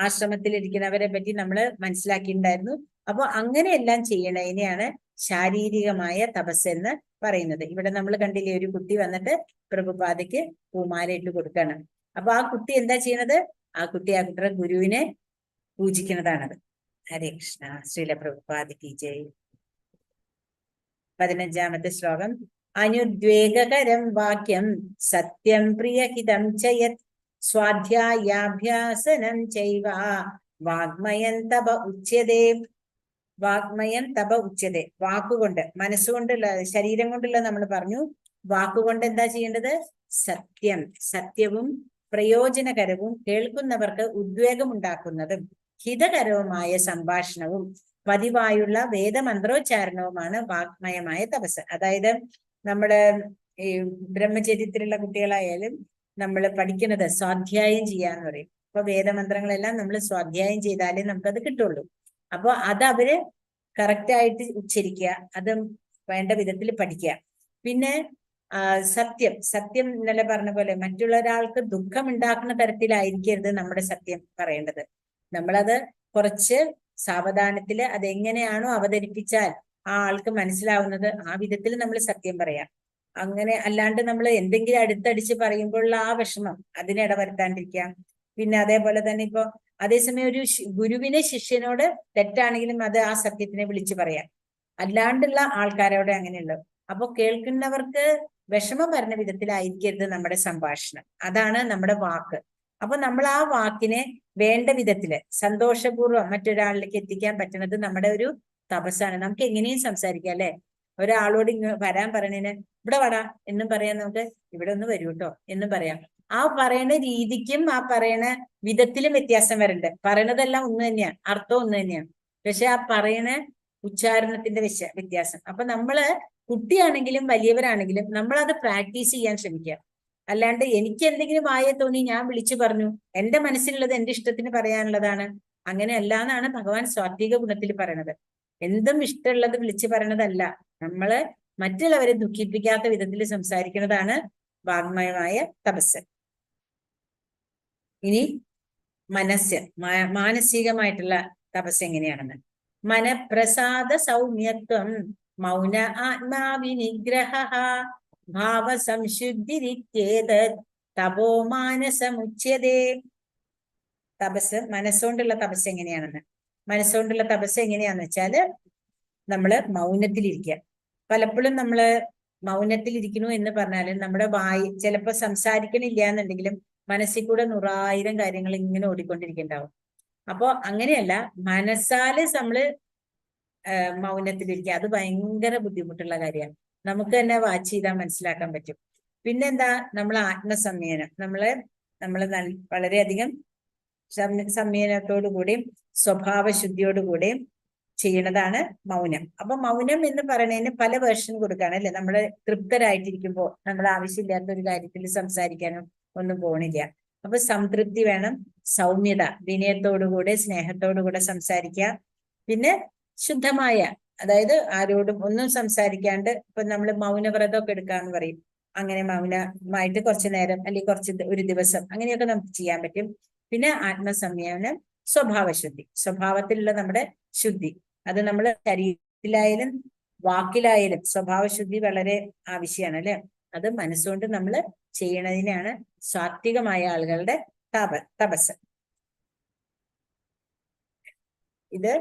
ആശ്രമത്തിൽ ഇരിക്കുന്നവരെ പറ്റി നമ്മൾ മനസ്സിലാക്കിയിട്ടുണ്ടായിരുന്നു. അപ്പൊ അങ്ങനെയെല്ലാം ചെയ്യണതിനെയാണ് ശാരീരികമായ തപസ് എന്ന് പറയുന്നത്. ഇവിടെ നമ്മൾ കണ്ടില്ലേ, ഒരു കുട്ടി വന്നിട്ട് പ്രഭുപാദയ്ക്ക് പൂമാലയിട്ട് കൊടുക്കാണ്. അപ്പൊ ആ കുട്ടി എന്താ ചെയ്യണത്? ആ കുട്ടി ആ കുട്ടിയുടെ ഗുരുവിനെ പൂജിക്കുന്നതാണത്. ഹരേ കൃഷ്ണ. ശ്രീല പ്രഭുപാദയ്ക്ക് ജയ്. 15 ശ്ലോകം. അനുദ്വേഗകരം വാക്യം സത്യം പ്രിയഹിതം ചയത് സ്വാധ്യായാഭ്യാസനം ചൈവ വാഗ്മയം തപ ഉച്യതേ. വാഗ്മയം തപ ഉച്യതേ. വാക്കുകൊണ്ട്, മനസ്സുകൊണ്ടുള്ള, ശരീരം കൊണ്ടുള്ള നമ്മൾ പറഞ്ഞു. വാക്കുകൊണ്ട് എന്താ ചെയ്യേണ്ടത്? സത്യം, സത്യവും പ്രയോജനകരവും കേൾക്കുന്നവർക്ക് ഉദ്വേഗമുണ്ടാക്കുന്നതും ഹിതകരവുമായ സംഭാഷണവും പതിവായുള്ള വേദമന്ത്രോച്ചാരണവുമാണ് വാഗ്മയമായ തപസ്. അതായത് നമ്മുടെ ഈ ബ്രഹ്മചര്യത്തിലുള്ള കുട്ടികളായാലും നമ്മൾ പഠിക്കുന്നത് സ്വാധ്യായം ചെയ്യാന്ന് പറയും. അപ്പൊ വേദമന്ത്രങ്ങളെല്ലാം നമ്മൾ സ്വാധ്യായം ചെയ്താലേ നമുക്കത് കിട്ടുള്ളൂ. അപ്പൊ അത് അവര് കറക്റ്റായിട്ട് ഉച്ചരിക്കുക, അത് വേണ്ട വിധത്തിൽ പഠിക്കുക. പിന്നെ സത്യം, സത്യം ഇന്നലെ പറഞ്ഞ പോലെ മറ്റുള്ള ഒരാൾക്ക് ദുഃഖം ഉണ്ടാക്കുന്ന തരത്തിലായിരിക്കരുത് നമ്മുടെ സത്യം പറയേണ്ടത്. നമ്മളത് കുറച്ച് സാവധാനത്തില് അതെങ്ങനെയാണോ അവതരിപ്പിച്ചാൽ ആ ആൾക്ക് മനസ്സിലാവുന്നത് ആ വിധത്തിൽ നമ്മൾ സത്യം പറയാം. അങ്ങനെ അല്ലാണ്ട് നമ്മൾ എന്തെങ്കിലും അടുത്തടിച്ച് പറയുമ്പോഴുള്ള ആ വിഷമം അതിനെ ഇടവരുത്താണ്ടിരിക്കാം. പിന്നെ അതേപോലെ തന്നെ ഇപ്പൊ അതേസമയം ഒരു ഗുരുവിനെ ശിഷ്യനോട് തെറ്റാണെങ്കിലും അത് ആ സത്യത്തിനെ വിളിച്ചു പറയാം. അല്ലാണ്ടുള്ള ആൾക്കാരോടെ അങ്ങനെയുള്ളത്. അപ്പൊ കേൾക്കുന്നവർക്ക് വിഷമം വരുന്ന വിധത്തിലായിരിക്കരുത് നമ്മുടെ സംഭാഷണം. അതാണ് നമ്മുടെ വാക്ക്. അപ്പൊ നമ്മൾ ആ വാക്കിനെ വേണ്ട വിധത്തില് സന്തോഷപൂർവ്വം മറ്റൊരാളിലേക്ക് എത്തിക്കാൻ പറ്റുന്നത് നമ്മുടെ ഒരു തപസ്സാണ്. നമുക്ക് എങ്ങനെയും സംസാരിക്കാം അല്ലെ. ഒരാളോട് വരാൻ പറയണേന് ഇവിടെ വടാ എന്നും പറയാൻ നമുക്ക് ഇവിടെ ഒന്ന് വരൂ കേട്ടോ എന്നും പറയാം. ആ പറയുന്ന രീതിക്കും ആ പറയുന്ന വിധത്തിലും വ്യത്യാസം വരണ്ട്. പറയണതെല്ലാം ഒന്ന് തന്നെയാണ്, അർത്ഥം ഒന്ന് തന്നെയാണ്. പക്ഷെ ആ പറയുന്ന ഉച്ചാരണത്തിന്റെ വ്യത്യാസം. അപ്പൊ നമ്മള് കുട്ടിയാണെങ്കിലും വലിയവരാണെങ്കിലും നമ്മളത് പ്രാക്ടീസ് ചെയ്യാൻ ശ്രമിക്കുക. അല്ലാണ്ട് എനിക്ക് എന്തെങ്കിലും ആയെ തോന്നി ഞാൻ വിളിച്ചു പറഞ്ഞു, എന്റെ മനസ്സിലുള്ളത് എന്റെ ഇഷ്ടത്തിന് പറയാനുള്ളതാണ്, അങ്ങനെ അല്ല എന്നാണ് ഭഗവാൻ സാത്വിക ഗുണത്തിൽ പറയണത്. എന്തും ഇഷ്ടമുള്ളത് വിളിച്ചു പറയണതല്ല, നമ്മള് മറ്റുള്ളവരെ ദുഃഖിപ്പിക്കാത്ത വിധത്തിൽ സംസാരിക്കുന്നതാണ് വാഗ്മയമായ തപസ്. ഇനി മാനസികമായിട്ടുള്ള തപസ് എങ്ങനെയാണെന്ന്. മനഃപ്രസാദ സൗമ്യത്വം മൗന ആത്മാവിനിഗ്രഹ ഭാവസംശുദ്ധിരിത്യേതത് തപോമാനസമുച്യതേ. തപസ്, മനസ്സുകൊണ്ടുള്ള തപസ് എങ്ങനെയാണെന്ന്. മനസ്സുകൊണ്ടുള്ള തപസ് എങ്ങനെയാന്ന് വെച്ചാല് നമ്മള് മൗനത്തിലിരിക്കുക. പലപ്പോഴും നമ്മള് മൗനത്തിലിരിക്കണു എന്ന് പറഞ്ഞാല് നമ്മുടെ വായി ചിലപ്പോ സംസാരിക്കണില്ല എന്നുണ്ടെങ്കിലും മനസ്സിൽ കൂടെ 100,000 കാര്യങ്ങൾ ഇങ്ങനെ ഓടിക്കൊണ്ടിരിക്കുന്നുണ്ടാവും. അപ്പോ അങ്ങനെയല്ല, മനസ്സാല് നമ്മള് മൗനത്തിലിരിക്കുക. അത് ഭയങ്കര ബുദ്ധിമുട്ടുള്ള കാര്യമാണ്. നമുക്ക് തന്നെ വാച്ച് ചെയ്താൽ മനസ്സിലാക്കാൻ പറ്റും. പിന്നെന്താ, നമ്മൾ ആത്മസംയമനം, നമ്മള് വളരെയധികം സംയമനത്തോടു കൂടിയും സ്വഭാവശുദ്ധിയോടുകൂടിയും ചെയ്യണതാണ് മൗനം. അപ്പൊ മൗനം എന്ന് പറയുന്നതിന് പല വേർഷൻ കൊടുക്കാണ് അല്ലെ. നമ്മള് തൃപ്തരായിട്ടിരിക്കുമ്പോ നമ്മൾ ആവശ്യമില്ലാത്ത ഒരു കാര്യത്തിൽ സംസാരിക്കാനും ഒന്നും പോണില്ല. അപ്പൊ സംതൃപ്തി വേണം, സൗമ്യത, വിനയത്തോടുകൂടെ സ്നേഹത്തോടുകൂടെ സംസാരിക്കുക. പിന്നെ ശുദ്ധമായ, അതായത് ആരോടും ഒന്നും സംസാരിക്കാണ്ട്, ഇപ്പൊ നമ്മൾ മൗനവ്രതമൊക്കെ എടുക്കാന്ന് പറയും. അങ്ങനെ മൗനമായിട്ട് കുറച്ചു നേരം അല്ലെങ്കിൽ ഒരു ദിവസം അങ്ങനെയൊക്കെ നമുക്ക് ചെയ്യാൻ പറ്റും. പിന്നെ ആത്മസംയമനം, സ്വഭാവശുദ്ധി, സ്വഭാവത്തിലുള്ള നമ്മുടെ ശുദ്ധി, അത് നമ്മൾ ശരീരത്തിലായാലും വാക്കിലായാലും സ്വഭാവശുദ്ധി വളരെ ആവശ്യമാണ് അല്ലെ. അത് മനസ്സുകൊണ്ട് നമ്മൾ ചെയ്യണതിനാണ് സാത്വികമായ ആളുകളുടെ തപസ്. ഇത്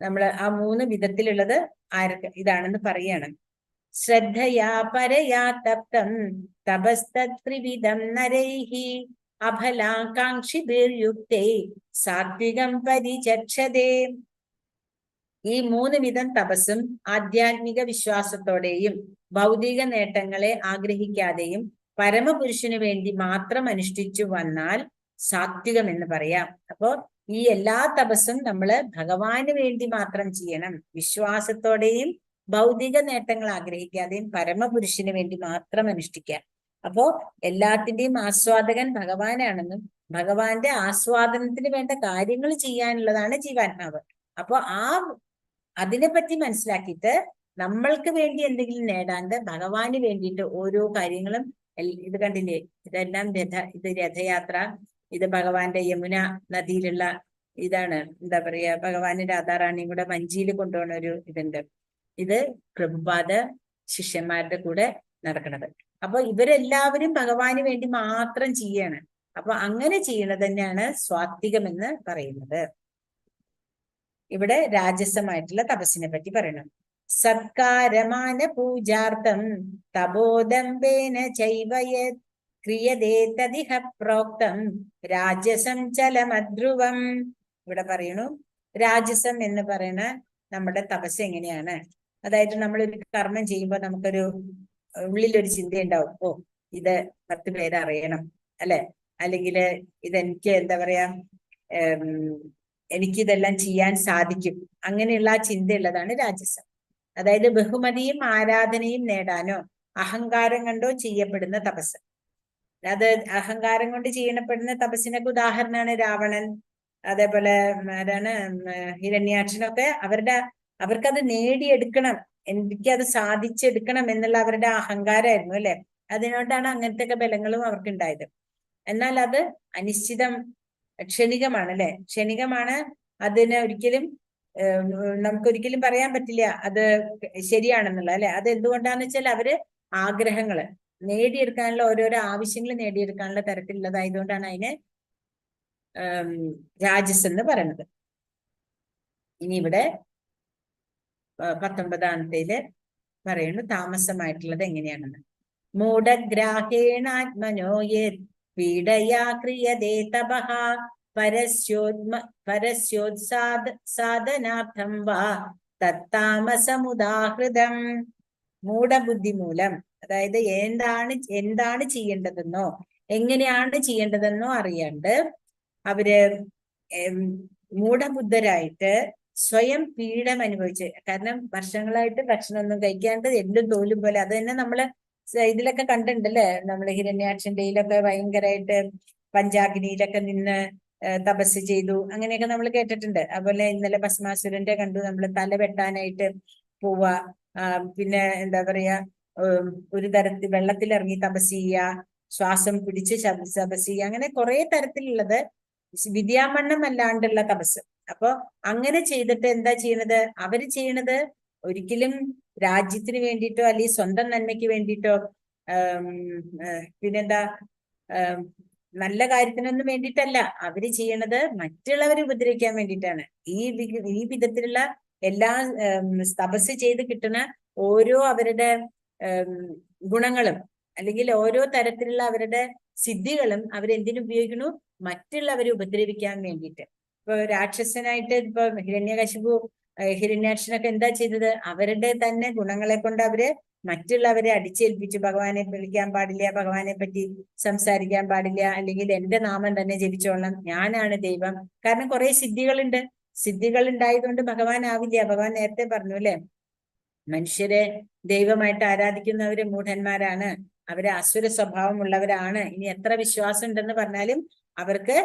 നമ്മൾ ആ 3 വിധത്തിലുള്ളത് ഇതാണെന്ന് പറയാണ്. ശ്രദ്ധയാ പരയാ തപ്തം തപസ്ത്രിവിധം നരൈഹി അഫലാകാംക്ഷിഭിർയുക്തേ സാത്വികം പരിചക്ഷതേ. ഈ 3 വിധം തപസ്സും ആധ്യാത്മിക വിശ്വാസത്തോടെയും ഭൗതിക നേട്ടങ്ങളെ ആഗ്രഹിക്കാതെയും പരമപുരുഷന് വേണ്ടി മാത്രം അനുഷ്ഠിച്ചു വന്നാൽ സാത്വികം എന്ന് പറയാം. അപ്പോ ഈ എല്ലാ തപസ്സും നമ്മള് ഭഗവാന് വേണ്ടി മാത്രം ചെയ്യണം. വിശ്വാസത്തോടെയും ഭൗതിക നേട്ടങ്ങൾ ആഗ്രഹിക്കാതെയും പരമപുരുഷന് വേണ്ടി മാത്രം അനുഷ്ഠിക്കാം. അപ്പോ എല്ലാത്തിന്റെയും ആസ്വാദകൻ ഭഗവാനാണെന്നും ഭഗവാന്റെ ആസ്വാദനത്തിന് വേണ്ട കാര്യങ്ങൾ ചെയ്യാനുള്ളതാണ് ജീവാത്മാവ്. അപ്പൊ അതിനെപ്പറ്റി മനസ്സിലാക്കിയിട്ട് നമ്മൾക്ക് വേണ്ടി എന്തെങ്കിലും നേടാണ്ട് ഭഗവാന് വേണ്ടിയിട്ട് ഓരോ കാര്യങ്ങളും, ഇത് കണ്ടില്ലേ, ഇതെല്ലാം ഇത് രഥയാത്ര, ഇത് ഭഗവാന്റെ യമുന നദിയിലുള്ള ഇതാണ്, എന്താ പറയാ, ഭഗവാന്റെ രാധാറാണിയും കൂടെ വഞ്ചിയിൽ കൊണ്ടുപോകുന്ന ഒരു ഇതുണ്ട്. ഇത് പ്രഭുപാദ ശിഷ്യന്മാരുടെ കൂടെ നടക്കുന്നത്. അപ്പൊ ഇവരെല്ലാവരും ഭഗവാന് വേണ്ടി മാത്രം ചെയ്യാണ്. അപ്പൊ അങ്ങനെ ചെയ്യണത് തന്നെയാണ് സ്വാത്വികം എന്ന് പറയുന്നത്. ഇവിടെ രാജസമായിട്ടുള്ള തപസ്സിനെ പറ്റി പറയണം. സത്കാരമാന പൂജാർത്ഥം തപോദംബേന ചൈവയത് ക്രിയതേ തദിഹ പ്രോക്തം രാജസം ചലമധ്രുവം. ഇവിടെ പറയണു രാജസം എന്ന് പറയുന്ന നമ്മുടെ തപസ് എങ്ങനെയാണ്. അതായത് നമ്മളൊരു കർമ്മം ചെയ്യുമ്പോൾ നമുക്കൊരു ഉള്ളിലൊരു ചിന്തയുണ്ടാവും, ഓ ഇത് 10 പേര് അറിയണം അല്ലെ, അല്ലെങ്കിൽ ഇതെനിക്ക് എന്താ പറയാ, എനിക്കിതെല്ലാം ചെയ്യാൻ സാധിക്കും, അങ്ങനെയുള്ള ആ ചിന്തയുള്ളതാണ് രാജസം. അതായത് ബഹുമതിയും ആരാധനയും നേടാനോ അഹങ്കാരം കൊണ്ടോ ചെയ്യപ്പെടുന്ന തപസ്. അത് അഹങ്കാരം കൊണ്ട് ചെയ്യപ്പെടുന്ന തപസ്സിനൊക്കെ ഉദാഹരണമാണ് രാവണൻ, അതേപോലെ ആരാണ് ഹിരണ്യാക്ഷനൊക്കെ. അവർക്കത് നേടിയെടുക്കണം, എനിക്കത് സാധിച്ചെടുക്കണം എന്നുള്ള അവരുടെ അഹങ്കാരമായിരുന്നു അല്ലെ. അതിനോട്ടാണ് അങ്ങനത്തെ ഒക്കെ ബലങ്ങളും അവർക്കുണ്ടായത്. എന്നാൽ അത് അനിശ്ചിതം, ക്ഷണികമാണ് അല്ലെ, ക്ഷണികമാണ്. അതിന് നമുക്കൊരിക്കലും പറയാൻ പറ്റില്ല അത് ശരിയാണെന്നുള്ള അല്ലെ. അത് എന്തുകൊണ്ടാന്ന് വെച്ചാൽ അവര് ആഗ്രഹങ്ങള് നേടിയെടുക്കാനുള്ള, ഓരോരോ ആവശ്യങ്ങൾ നേടിയെടുക്കാനുള്ള തരത്തിലുള്ളതായതുകൊണ്ടാണ് അതിനെ രാജസ് എന്ന് പറയുന്നത്. ഇനി ഇവിടെ 19-ാമത്തേല് പറയുന്നു താമസമായിട്ടുള്ളത് എങ്ങനെയാണെന്ന്. മൂഢഗ്രാഹേണാത്മനോ യത് പീഡയാ ക്രിയതേ തപഃ പരസ്യോത്സാദനാർത്ഥം വാ തത്താമസമുദാഹൃതം. മൂഢബുദ്ധി മൂലം, അതായത് എന്താണ് ചെയ്യേണ്ടതെന്നോ എങ്ങനെയാണ് ചെയ്യേണ്ടതെന്നോ അറിയാണ്ട് അവര് മൂഢബുദ്ധരായിട്ട് സ്വയം പീഡം അനുഭവിച്ച്, കാരണം വർഷങ്ങളായിട്ട് ഭക്ഷണമൊന്നും കഴിക്കാണ്ട് എല്ലും തോലും പോലെ, അത് തന്നെ നമ്മള് ഇതിലൊക്കെ കണ്ടിട്ടുണ്ടല്ലേ, നമ്മള് ഹിരണ്യാക്ഷന്റെയിലൊക്കെ ഭയങ്കരമായിട്ട് പഞ്ചാഗ്നിയിലൊക്കെ നിന്ന് തപസ് ചെയ്തു, അങ്ങനെയൊക്കെ നമ്മൾ കേട്ടിട്ടുണ്ട്. അതുപോലെ ഇന്നലെ ഭസ്മാസുരന്റെ കണ്ടു, നമ്മൾ തല വെട്ടാനായിട്ട് പോവാ, പിന്നെ എന്താ പറയാ, ഒരു തരത്തിൽ വെള്ളത്തിലിറങ്ങി തപസ് ചെയ്യുക, ശ്വാസം പിടിച്ച് തപസ് ചെയ്യുക, അങ്ങനെ കുറെ തരത്തിലുള്ളത് വിദ്യാമണ്ണം അല്ലാണ്ടുള്ള തപസ്. അപ്പൊ അങ്ങനെ ചെയ്തിട്ട് എന്താ ചെയ്യണത്? അവര് ചെയ്യണത് ഒരിക്കലും രാജ്യത്തിന് വേണ്ടിയിട്ടോ അല്ലെങ്കിൽ സ്വന്തം നന്മയ്ക്ക് വേണ്ടിയിട്ടോ പിന്നെന്താ നല്ല കാര്യത്തിനൊന്നും വേണ്ടിയിട്ടല്ല. അവര് ചെയ്യണത് മറ്റുള്ളവരെ ഉപദ്രവിക്കാൻ വേണ്ടിയിട്ടാണ്. ഈ വിധത്തിലുള്ള എല്ലാ തപസ് ചെയ്ത് കിട്ടുന്ന ഓരോ അവരുടെ ഗുണങ്ങളും അല്ലെങ്കിൽ ഓരോ തരത്തിലുള്ള അവരുടെ സിദ്ധികളും അവരെന്തിനുപയോഗിക്കണു? മറ്റുള്ളവരെ ഉപദ്രവിക്കാൻ വേണ്ടിയിട്ട്. ഇപ്പൊ രാക്ഷസനായിട്ട് ഇപ്പൊ ഹിരണ്യകശിപു ഹിരണ്യാക്ഷനൊക്കെ എന്താ ചെയ്തത്? അവരുടെ തന്നെ ഗുണങ്ങളെ കൊണ്ട് അവര് മറ്റുള്ളവരെ അടിച്ചേൽപ്പിച്ചു. ഭഗവാനെ വിളിക്കാൻ പാടില്ല, ഭഗവാനെ പറ്റി സംസാരിക്കാൻ പാടില്ല, അല്ലെങ്കിൽ എന്റെ നാമം തന്നെ ജപിച്ചോളണം, ഞാനാണ് ദൈവം. കാരണം കുറെ സിദ്ധികളുണ്ട്. സിദ്ധികൾ ഉണ്ടായതുകൊണ്ട് ഭഗവാൻ ആവില്ല. ഭഗവാൻ നേരത്തെ പറഞ്ഞു അല്ലെ, മനുഷ്യരെ ദൈവമായിട്ട് ആരാധിക്കുന്നവര് മൂഢന്മാരാണ്, അവര് അസുര സ്വഭാവമുള്ളവരാണ്. ഇനി എത്ര വിശ്വാസം ഉണ്ടെന്ന് പറഞ്ഞാലും അവർക്ക്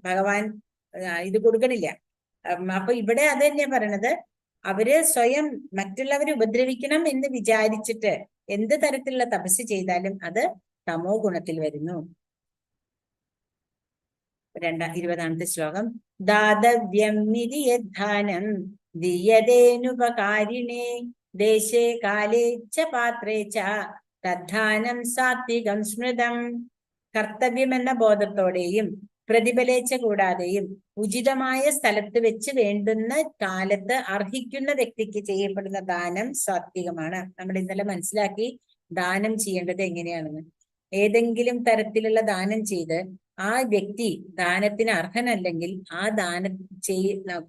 ഭഗവാൻ ഇത് കൊടുക്കണില്ല. അപ്പൊ ഇവിടെ അത് തന്നെയാ പറയണത്, അവര് സ്വയം മറ്റുള്ളവരെ ഉപദ്രവിക്കണം എന്ന് വിചാരിച്ചിട്ട് എന്ത് തരത്തിലുള്ള തപസ് ചെയ്താലും അത് തമോ ഗുണത്തിൽ വരുന്നു. 20ാമത്തെ ശ്ലോകം. ദാതവ്യം നിധി യദ്ധാനം ദീയതേനുപകാരിണേ ദേശേ കാലേ ച പാത്രേ ച തദ്ധാനം സാത്വികം സ്മൃതം. കർത്തവ്യം എന്ന ബോധത്തോടെയും പ്രതിഫലേച്ഛ കൂടാതെയും ഉചിതമായ സ്ഥലത്ത് വെച്ച് വേണ്ടുന്ന കാലത്ത് അർഹിക്കുന്ന വ്യക്തിക്ക് ചെയ്യപ്പെടുന്ന ദാനം സാത്വികമാണ്. നമ്മൾ ഇന്നലെ മനസ്സിലാക്കി ദാനം ചെയ്യേണ്ടത് എങ്ങനെയാണെന്ന്. ഏതെങ്കിലും തരത്തിലുള്ള ദാനം ചെയ്ത് ആ വ്യക്തി ദാനത്തിന് അർഹനല്ലെങ്കിൽ ആ ദാനം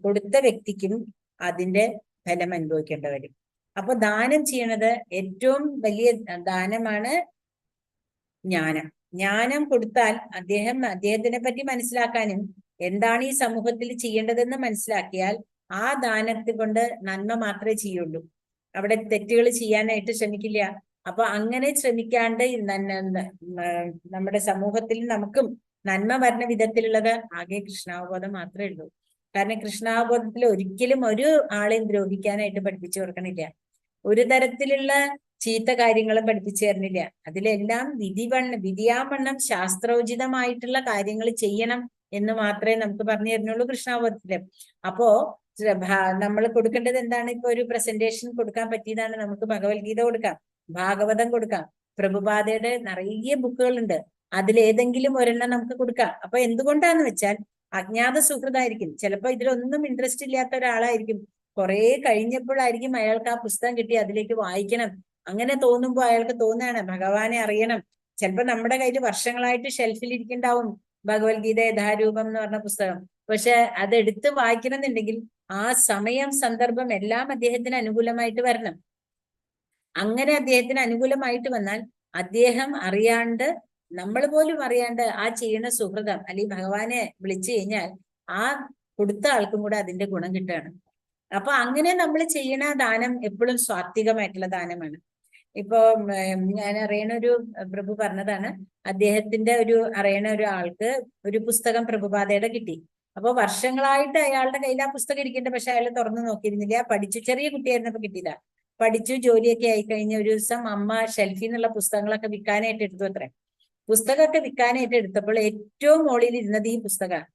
കൊടുത്ത വ്യക്തിക്കും അതിന്റെ ഫലം അനുഭവിക്കേണ്ടി വരും. അപ്പൊ ദാനം ചെയ്യണത് ഏറ്റവും വലിയ ദാനമാണ് ജ്ഞാനം. ജ്ഞാനം കൊടുത്താൽ അദ്ദേഹത്തിനെ പറ്റി മനസ്സിലാക്കാനും എന്താണ് ഈ സമൂഹത്തിൽ ചെയ്യേണ്ടതെന്ന് മനസ്സിലാക്കിയാൽ ആ ദാനത്തെ കൊണ്ട് നന്മ മാത്രമേ ചെയ്യുള്ളൂ. അവിടെ തെറ്റുകൾ ചെയ്യാനായിട്ട് ശ്രമിക്കില്ല. അപ്പൊ അങ്ങനെ ശ്രമിക്കാണ്ട് നമ്മുടെ സമൂഹത്തിൽ നമുക്കും നന്മ വരുന്ന വിധത്തിലുള്ളത് ആകെ കൃഷ്ണാവബോധം മാത്രമേ ഉള്ളൂ. കാരണം കൃഷ്ണാവബോധത്തിൽ ഒരിക്കലും ഒരു ആളെയും ദ്രോഹിക്കാനായിട്ട് പഠിപ്പിച്ചു കൊടുക്കണില്ല. ഒരു തരത്തിലുള്ള ചീത്ത കാര്യങ്ങളും പഠിപ്പിച്ചു തരുന്നില്ല. അതിലെല്ലാം വിധിയാവണ്ണം ശാസ്ത്രോചിതമായിട്ടുള്ള കാര്യങ്ങൾ ചെയ്യണം എന്ന് മാത്രമേ നമുക്ക് പറഞ്ഞു തരുന്നുള്ളൂ കൃഷ്ണാവബോധത്തില്. അപ്പോ നമ്മൾ കൊടുക്കേണ്ടത് എന്താണ്? ഇപ്പൊ ഒരു പ്രസന്റേഷൻ കൊടുക്കാൻ പറ്റിയതാണ്, നമുക്ക് ഭഗവത്ഗീത കൊടുക്കാം, ഭാഗവതം കൊടുക്കാം, പ്രഭുപാദയുടെ നിറയെ ബുക്കുകളുണ്ട്, അതിലേതെങ്കിലും ഒരെണ്ണം നമുക്ക് കൊടുക്കാം. അപ്പൊ എന്തുകൊണ്ടാന്ന് വെച്ചാൽ അജ്ഞാത സുഹൃതായിരിക്കും. ചിലപ്പോ ഇതിലൊന്നും ഇൻട്രസ്റ്റ് ഇല്ലാത്ത ഒരാളായിരിക്കും. കുറെ കഴിഞ്ഞപ്പോഴായിരിക്കും അയാൾക്ക് ആ പുസ്തകം കിട്ടി അതിലേക്ക് വായിക്കണം. അങ്ങനെ തോന്നുമ്പോൾ അയാൾക്ക് തോന്നുകയാണ് ഭഗവാനെ അറിയണം. ചിലപ്പോ നമ്മുടെ കയ്യിൽ വർഷങ്ങളായിട്ട് ഷെൽഫിൽ ഇരിക്കുന്നുണ്ടാവും ഭഗവത്ഗീത യഥാരൂപം എന്ന് പറഞ്ഞ പുസ്തകം. പക്ഷെ അതെടുത്ത് വായിക്കണം എന്നുണ്ടെങ്കിൽ ആ സമയം സന്ദർഭം എല്ലാം അദ്ദേഹത്തിന് അനുകൂലമായിട്ട് വരണം. അങ്ങനെ അദ്ദേഹത്തിന് അനുകൂലമായിട്ട് വന്നാൽ അദ്ദേഹം അറിയാണ്ട്, നമ്മൾ പോലും അറിയാണ്ട് ആ ചെയ്യുന്ന സുഹൃതം അല്ലെങ്കിൽ ഭഗവാനെ വിളിച്ചു കഴിഞ്ഞാൽ ആ കൊടുത്ത ആൾക്കും കൂടെ അതിന്റെ ഗുണം കിട്ടുകയാണ്. അപ്പൊ അങ്ങനെ നമ്മൾ ചെയ്യണ ദാനം എപ്പോഴും സ്വാത്വികമായിട്ടുള്ള ദാനമാണ്. ഇപ്പോ ഞാൻ അറിയണ ഒരു പ്രഭു പറഞ്ഞതാണ്, അദ്ദേഹത്തിന്റെ അറിയണ ഒരു ആൾക്ക് ഒരു പുസ്തകം പ്രഭുപാദയുടെ കിട്ടി. അപ്പൊ വർഷങ്ങളായിട്ട് അയാളുടെ കയ്യിൽ ആ പുസ്തകം ഇരിക്കേണ്ട, പക്ഷെ അയാൾ തുറന്നു നോക്കിയിരുന്നില്ല. പഠിച്ചു, ചെറിയ കുട്ടിയായിരുന്നപ്പോ കിട്ടിയില്ല. പഠിച്ചു ജോലിയൊക്കെ ആയി കഴിഞ്ഞ ഒരു ദിവസം അമ്മ ഷെൽഫിൽ നിന്നുള്ള പുസ്തകങ്ങളൊക്കെ വിൽക്കാനായിട്ട് എടുത്തു അത്രേ. പുസ്തകമൊക്കെ വിൽക്കാനായിട്ട് എടുത്തപ്പോൾ ഏറ്റവും മുകളിൽ ഇരുന്നത് ഈ പുസ്തകമാണ്.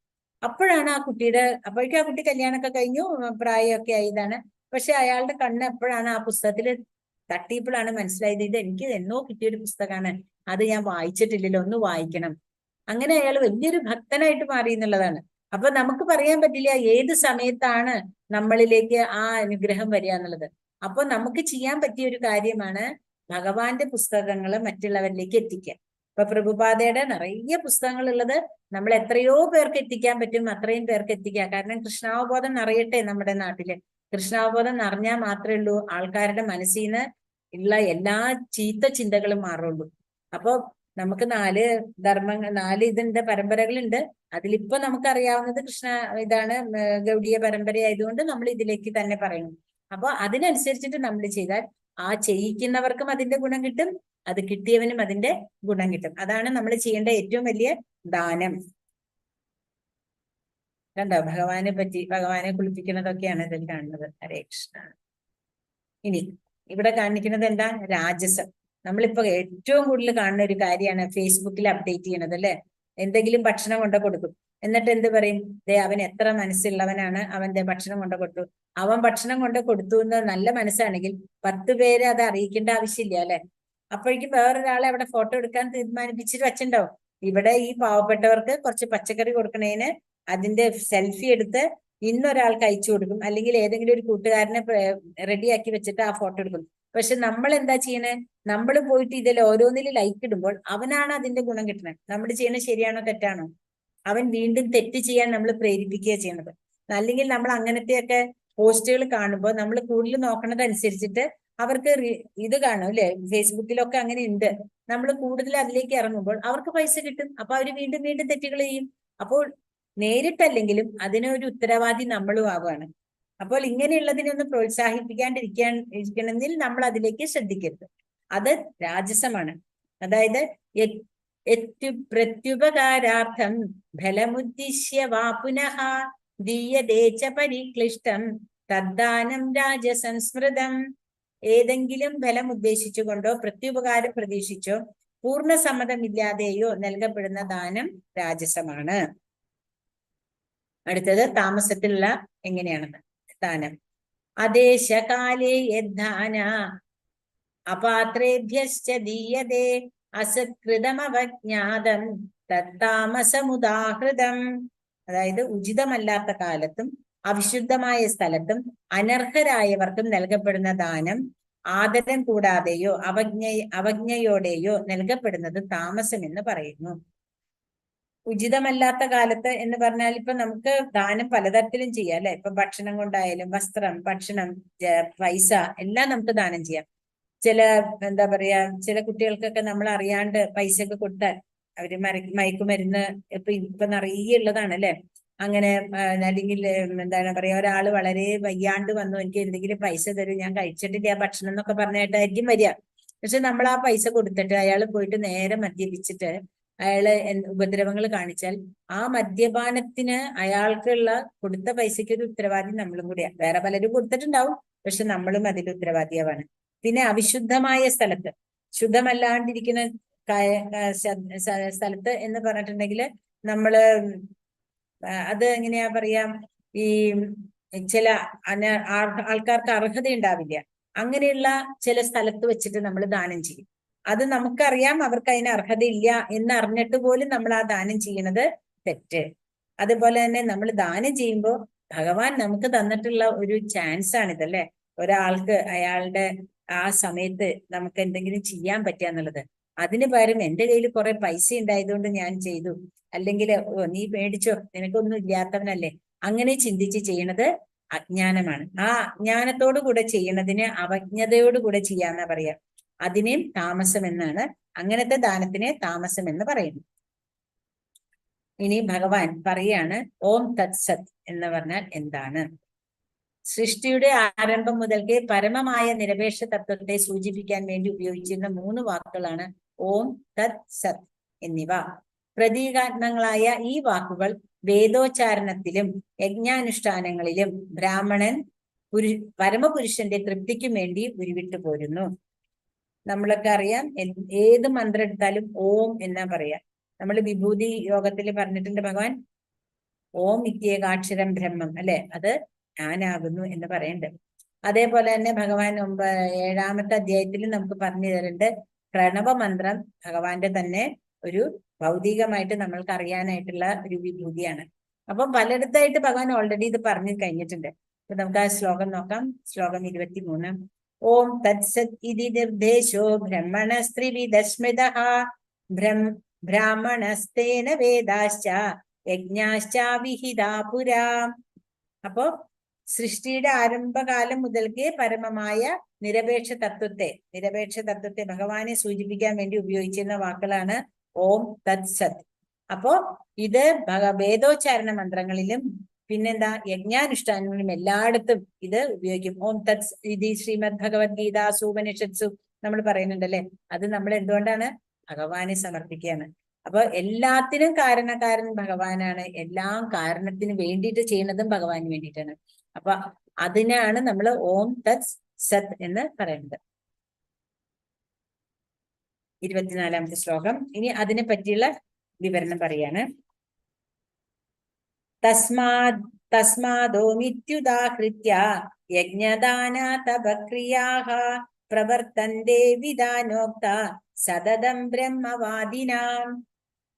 അപ്പോഴാണ് ആ കുട്ടിയുടെ, അപ്പോഴേക്കും ആ കുട്ടി കല്യാണമൊക്കെ കഴിഞ്ഞു, പ്രായമൊക്കെ ആയതാണ്. പക്ഷെ അയാളുടെ കണ്ണ് എപ്പോഴാണ് ആ പുസ്തകത്തിൽ തട്ടിയപ്പോഴാണ് മനസ്സിലായത്, ഇത് എനിക്ക് എന്നോ കിട്ടിയൊരു പുസ്തകമാണ്, അത് ഞാൻ വായിച്ചിട്ടില്ലല്ലോ, ഒന്ന് വായിക്കണം. അങ്ങനെ അയാൾ വലിയൊരു ഭക്തനായിട്ട് മാറി എന്നുള്ളതാണ്. അപ്പൊ നമുക്ക് പറയാൻ പറ്റില്ല ഏത് സമയത്താണ് നമ്മളിലേക്ക് ആ അനുഗ്രഹം വരിക എന്നുള്ളത്. അപ്പൊ നമുക്ക് ചെയ്യാൻ പറ്റിയ ഒരു കാര്യമാണ് ഭഗവാന്റെ പുസ്തകങ്ങൾ മറ്റുള്ളവരിലേക്ക് എത്തിക്കുക. ഇപ്പൊ പ്രഭുപാദയുടെ നിറയെ പുസ്തകങ്ങൾ ഉള്ളത് നമ്മൾ എത്രയോ പേർക്ക് എത്തിക്കാൻ പറ്റും അത്രയും പേർക്ക് എത്തിക്കുക. കാരണം കൃഷ്ണാവബോധം നിറയട്ടെ നമ്മുടെ നാട്ടില്. കൃഷ്ണാവബോധം നിറഞ്ഞാൽ മാത്രമേ ഉള്ളൂ ആൾക്കാരുടെ മനസ്സിൽ നിന്ന് ഉള്ള എല്ലാ ചീത്ത ചിന്തകളും മാറുള്ളൂ. അപ്പൊ നമുക്ക് 4 ഇതിന്റെ പരമ്പരകളുണ്ട്. അതിലിപ്പോ നമുക്കറിയാവുന്നത് ഇതാണ് ഗൗഡീയ പരമ്പര ആയതുകൊണ്ട് നമ്മൾ ഇതിലേക്ക് തന്നെ പറയുന്നു. അപ്പൊ അതിനനുസരിച്ചിട്ട് നമ്മൾ ചെയ്താൽ ആ ചെയ്യിക്കുന്നവർക്കും അതിന്റെ ഗുണം കിട്ടും, അത് കിട്ടിയവനും അതിന്റെ ഗുണം കിട്ടും. അതാണ് നമ്മൾ ചെയ്യേണ്ട ഏറ്റവും വലിയ ദാനം. കണ്ടോ, ഭഗവാനെ കുളിപ്പിക്കുന്നതൊക്കെയാണ് ഇതിൽ കാണുന്നത്. ഹരേ കൃഷ്ണ. ഇനി ഇവിടെ കാണിക്കുന്നത് എന്താ? രാജസം. നമ്മളിപ്പോ ഏറ്റവും കൂടുതൽ കാണുന്ന ഒരു കാര്യമാണ് ഫേസ്ബുക്കിൽ അപ്ഡേറ്റ് ചെയ്യണത് അല്ലെ. എന്തെങ്കിലും ഭക്ഷണം കൊണ്ട് കൊടുക്കും, എന്നിട്ട് എന്ത് പറയും? ദേ അവൻ എത്ര മനസ്സുള്ളവനാണ്, അവന്റെ ഭക്ഷണം കൊണ്ട് കൊടുത്തു. അവൻ ഭക്ഷണം കൊണ്ട് കൊടുത്തു എന്ന് നല്ല മനസ്സാണെങ്കിൽ 10 പേരെ അത് അറിയിക്കേണ്ട ആവശ്യമില്ല അല്ലെ. അപ്പോഴേക്കും വേറൊരാളെ അവിടെ ഫോട്ടോ എടുക്കാൻ തീരുമാനിപ്പിച്ചിട്ട് വെച്ചിട്ടുണ്ടാവും. ഇവിടെ ഈ പാവപ്പെട്ടവർക്ക് കുറച്ച് പച്ചക്കറി കൊടുക്കണേന് അതിന്റെ സെൽഫി എടുത്ത് ഇന്നൊരാൾക്ക് അയച്ചു കൊടുക്കും, അല്ലെങ്കിൽ ഏതെങ്കിലും ഒരു കൂട്ടുകാരനെ റെഡിയാക്കി വെച്ചിട്ട് ആ ഫോട്ടോ എടുക്കും. പക്ഷെ നമ്മൾ എന്താ ചെയ്യണേ? നമ്മൾ പോയിട്ട് ഇതിൽ ഓരോന്നിൽ ലൈക്ക് ഇടുമ്പോൾ അവനാണ് അതിന്റെ ഗുണം കിട്ടുന്നത്. നമ്മൾ ചെയ്യണത് ശരിയാണോ തെറ്റാണോ? അവൻ വീണ്ടും തെറ്റ് ചെയ്യാൻ നമ്മൾ പ്രേരിപ്പിക്കുക ചെയ്യണത്. അല്ലെങ്കിൽ നമ്മൾ അങ്ങനത്തെയൊക്കെ പോസ്റ്റുകൾ കാണുമ്പോൾ നമ്മൾ കൂടുതൽ നോക്കണത് അനുസരിച്ചിട്ട് അവർക്ക് ഇത് കാണും അല്ലെ. ഫേസ്ബുക്കിലൊക്കെ അങ്ങനെ ഉണ്ട്. നമ്മൾ കൂടുതൽ അതിലേക്ക് ഇറങ്ങുമ്പോൾ അവർക്ക് പൈസ കിട്ടും. അപ്പൊ അവർ വീണ്ടും വീണ്ടും തെറ്റുകൾ ചെയ്യും. അപ്പോൾ നേരിട്ടല്ലെങ്കിലും അതിനൊരു ഉത്തരവാദി നമ്മളും ആവുകയാണ്. അപ്പോൾ ഇങ്ങനെയുള്ളതിനൊന്ന് ഇരിക്കണമെങ്കിൽ നമ്മൾ അതിലേക്ക് ശ്രദ്ധിക്കരുത്. അത് രാജസമാണ്. അതായത് പ്രത്യുപകാരാർത്ഥം ഫലമുദ്ദിശ്യ വാ പുനഃ ദീയതേച്ച പരിക്ലിഷ്ടം തദ്ദാനം രാജസംസ്മൃതം. ഏതെങ്കിലും ഫലം ഉദ്ദേശിച്ചുകൊണ്ടോ പ്രത്യുപകാരം പ്രതീക്ഷിച്ചോ പൂർണ്ണ സമ്മതമില്ലാതെയോ നൽകപ്പെടുന്ന ദാനം രാജസമാണ്. അടുത്തത് താമസത്തിലുള്ള എങ്ങനെയാണെന്ന്. ദാനം അദേശകാലേ യദ്ദാന അപാത്രേഭ്യശ്ച ദീയതേ അസത്കൃതമവജ്ഞാതം തത്താമസമുദാഹൃതം. അതായത് ഉചിതമല്ലാത്ത കാലത്തും അവിശുദ്ധമായ സ്ഥലത്തും അനർഹരായവർക്കും നൽകപ്പെടുന്ന ദാനം ആദരം കൂടാതെയോ അവജ്ഞയോടെയോ നൽകപ്പെടുന്നത് താമസം എന്ന് പറയുന്നു. ഉചിതമല്ലാത്ത കാലത്ത് എന്ന് പറഞ്ഞാൽ ഇപ്പൊ നമുക്ക് ദാനം പലതരത്തിലും ചെയ്യാം അല്ലെ. ഇപ്പൊ ഭക്ഷണം കൊണ്ടായാലും വസ്ത്രം, ഭക്ഷണം, പൈസ എല്ലാം നമുക്ക് ദാനം ചെയ്യാം. എന്താ പറയാ, ചില കുട്ടികൾക്കൊക്കെ നമ്മൾ അറിയാണ്ട് പൈസ ഒക്കെ കൊടുത്താൽ അവര് മയക്കുമരുന്ന് ഇപ്പൊ നിറയെ ഉള്ളതാണ് അല്ലെ. അങ്ങനെ അല്ലെങ്കിൽ എന്താണ് പറയാ, ഒരാള് വളരെ വയ്യാണ്ട് വന്നു, എനിക്ക് എന്തെങ്കിലും പൈസ തരൂ, ഞാൻ കഴിച്ചിട്ടില്ല ആ ഭക്ഷണം എന്നൊക്കെ പറഞ്ഞിട്ടായിരിക്കും വരിക. പക്ഷെ നമ്മൾ ആ പൈസ കൊടുത്തിട്ട് അയാൾ പോയിട്ട് നേരെ മദ്യപിച്ചിട്ട് അയാള് ഉപദ്രവങ്ങൾ കാണിച്ചാൽ ആ മദ്യപാനത്തിന് അയാൾക്കുള്ള കൊടുത്ത പൈസയ്ക്ക് ഒരു ഉത്തരവാദി നമ്മളും കൂടിയാണ്. വേറെ പലരും കൊടുത്തിട്ടുണ്ടാവും, പക്ഷെ നമ്മളും അതിൽ ഉത്തരവാദിയാവാണ്. പിന്നെ അവിശുദ്ധമായ സ്ഥലത്ത്, ശുദ്ധമല്ലാണ്ടിരിക്കുന്ന സ്ഥലത്ത് എന്ന് പറഞ്ഞിട്ടുണ്ടെങ്കിൽ നമ്മള് അത് എങ്ങനെയാ പറയാ, ഈ ചില ആൾക്കാർക്ക് അർഹത ഉണ്ടാവില്ല, അങ്ങനെയുള്ള ചില സ്ഥലത്ത് വെച്ചിട്ട് നമ്മൾ ദാനം ചെയ്യും. അത് നമുക്കറിയാം അവർക്ക് അതിന് അർഹതയില്ല എന്ന് അറിഞ്ഞിട്ട് പോലും നമ്മൾ ആ ദാനം ചെയ്യുന്നത് തെറ്റ്. അതുപോലെ തന്നെ നമ്മൾ ദാനം ചെയ്യുമ്പോൾ ഭഗവാൻ നമുക്ക് തന്നിട്ടുള്ള ഒരു ചാൻസ് ആണിതല്ലേ. ഒരാൾക്ക് അയാളുടെ ആ സമയത്ത് നമുക്ക് എന്തെങ്കിലും ചെയ്യാൻ പറ്റുക എന്നുള്ളത്. അതിന് പകരം എന്റെ കയ്യിൽ കുറെ പൈസ ഉണ്ടായതുകൊണ്ട് ഞാൻ ചെയ്തു, അല്ലെങ്കിൽ നീ മേടിച്ചോ, നിനക്കൊന്നും ഇല്ലാത്തവനല്ലേ, അങ്ങനെ ചിന്തിച്ച് ചെയ്യണത് അജ്ഞാനമാണ്. ആ അജ്ഞാനത്തോടു കൂടെ ചെയ്യണതിന് അവജ്ഞതയോടുകൂടെ ചെയ്യാന്നാ പറയാ. അതിനെയും താമസം എന്നാണ്, അങ്ങനത്തെ ദാനത്തിനെ താമസം എന്ന് പറയുന്നു. ഇനി ഭഗവാൻ പറയാണ് ഓം തത് സത് എന്ന് പറഞ്ഞാൽ എന്താണ്. സൃഷ്ടിയുടെ ആരംഭം മുതൽക്കേ പരമമായ നിരപേക്ഷ തത്വത്തെ സൂചിപ്പിക്കാൻ വേണ്ടി ഉപയോഗിച്ചിരുന്ന 3 വാക്കുകളാണ് ഓം തത് സത് എന്നിവ. പ്രതീകാത്മകങ്ങളായ ഈ വാക്കുകൾ വേദോച്ചാരണത്തിലും യജ്ഞാനുഷ്ഠാനങ്ങളിലും ബ്രാഹ്മണൻ പരമപുരുഷന്റെ തൃപ്തിക്കും വേണ്ടി ഉരുവിട്ടു പോരുന്നു. നമ്മളൊക്കെ അറിയാം, ഏത് മന്ത്രം എടുത്താലും ഓം എന്നാ പറയാ. നമ്മൾ വിഭൂതി യോഗത്തിൽ പറഞ്ഞിട്ടുണ്ട് ഭഗവാൻ ഓം ഇത്യേകാക്ഷരം ബ്രഹ്മം അല്ലെ, അത് ഞാനാകുന്നു എന്ന് പറയുന്നുണ്ട്. അതേപോലെ തന്നെ ഭഗവാൻ 7ാമത്തെ അധ്യായത്തിൽ നമുക്ക് പറഞ്ഞു തരുന്നുണ്ട് പ്രണവമന്ത്രം ഭഗവാന്റെ തന്നെ ഒരു ഭൗതികമായിട്ട് നമ്മൾക്ക് അറിയാനായിട്ടുള്ള ഒരു വിഭൂതിയാണ്. അപ്പം പലയിടത്തായിട്ട് ഭഗവാൻ ഓൾറെഡി ഇത് പറഞ്ഞു കഴിഞ്ഞിട്ടുണ്ട്. അപ്പൊ നമുക്ക് ആ ശ്ലോകം നോക്കാം. ശ്ലോകം 23. ഓം തത്സത് ഇതി നിർദ്ദേശോ ബ്രഹ്മണസ്ത്രിവിദസ്മൃതഃ ബ്രാഹ്മണസ്തേന വേദാശ്ച യജ്ഞാശ്ച വിഹിതാ പുരാ. അപ്പോ സൃഷ്ടിയുടെ ആരംഭകാലം മുതൽക്കേ പരമമായ നിരപേക്ഷ തത്വത്തെ ഭഗവാനെ സൂചിപ്പിക്കാൻ വേണ്ടി ഉപയോഗിച്ചിരുന്ന വാക്കുകളാണ് ഓം തത് സത്. അപ്പോ ഇത് വേദോച്ചാരണ മന്ത്രങ്ങളിലും പിന്നെന്താ യജ്ഞാനുഷ്ഠാനങ്ങളിലും എല്ലായിടത്തും ഇത് ഉപയോഗിക്കും. ഓം തത് ഇത് ശ്രീമദ് ഭഗവത്ഗീതാസു ഉപനിഷത്സു നമ്മൾ പറയുന്നുണ്ടല്ലേ, അത് നമ്മൾ എന്തുകൊണ്ടാണ് ഭഗവാനെ സമർപ്പിക്കുകയാണ്. അപ്പൊ എല്ലാത്തിനും കാരണക്കാരൻ ഭഗവാനാണ്, എല്ലാം കാരണത്തിന് വേണ്ടിയിട്ട് ചെയ്യുന്നതും ഭഗവാന് വേണ്ടിയിട്ടാണ്. അപ്പൊ അതിനാണ് നമ്മൾ ഓം തത് സത് എന്ന് പറയുന്നത്. 24ാമത്തെ ശ്ലോകം. ഇനി അതിനെ പറ്റിയുള്ള വിവരണം പറയാണ്. തസ്മാദോമിത്യുദാഹൃത്യ യജ്ഞദാന തപക്രിയാഃ പ്രവർത്തന്തെ വിധാനോക്ത സതതം ബ്രഹ്മവാദിനാം.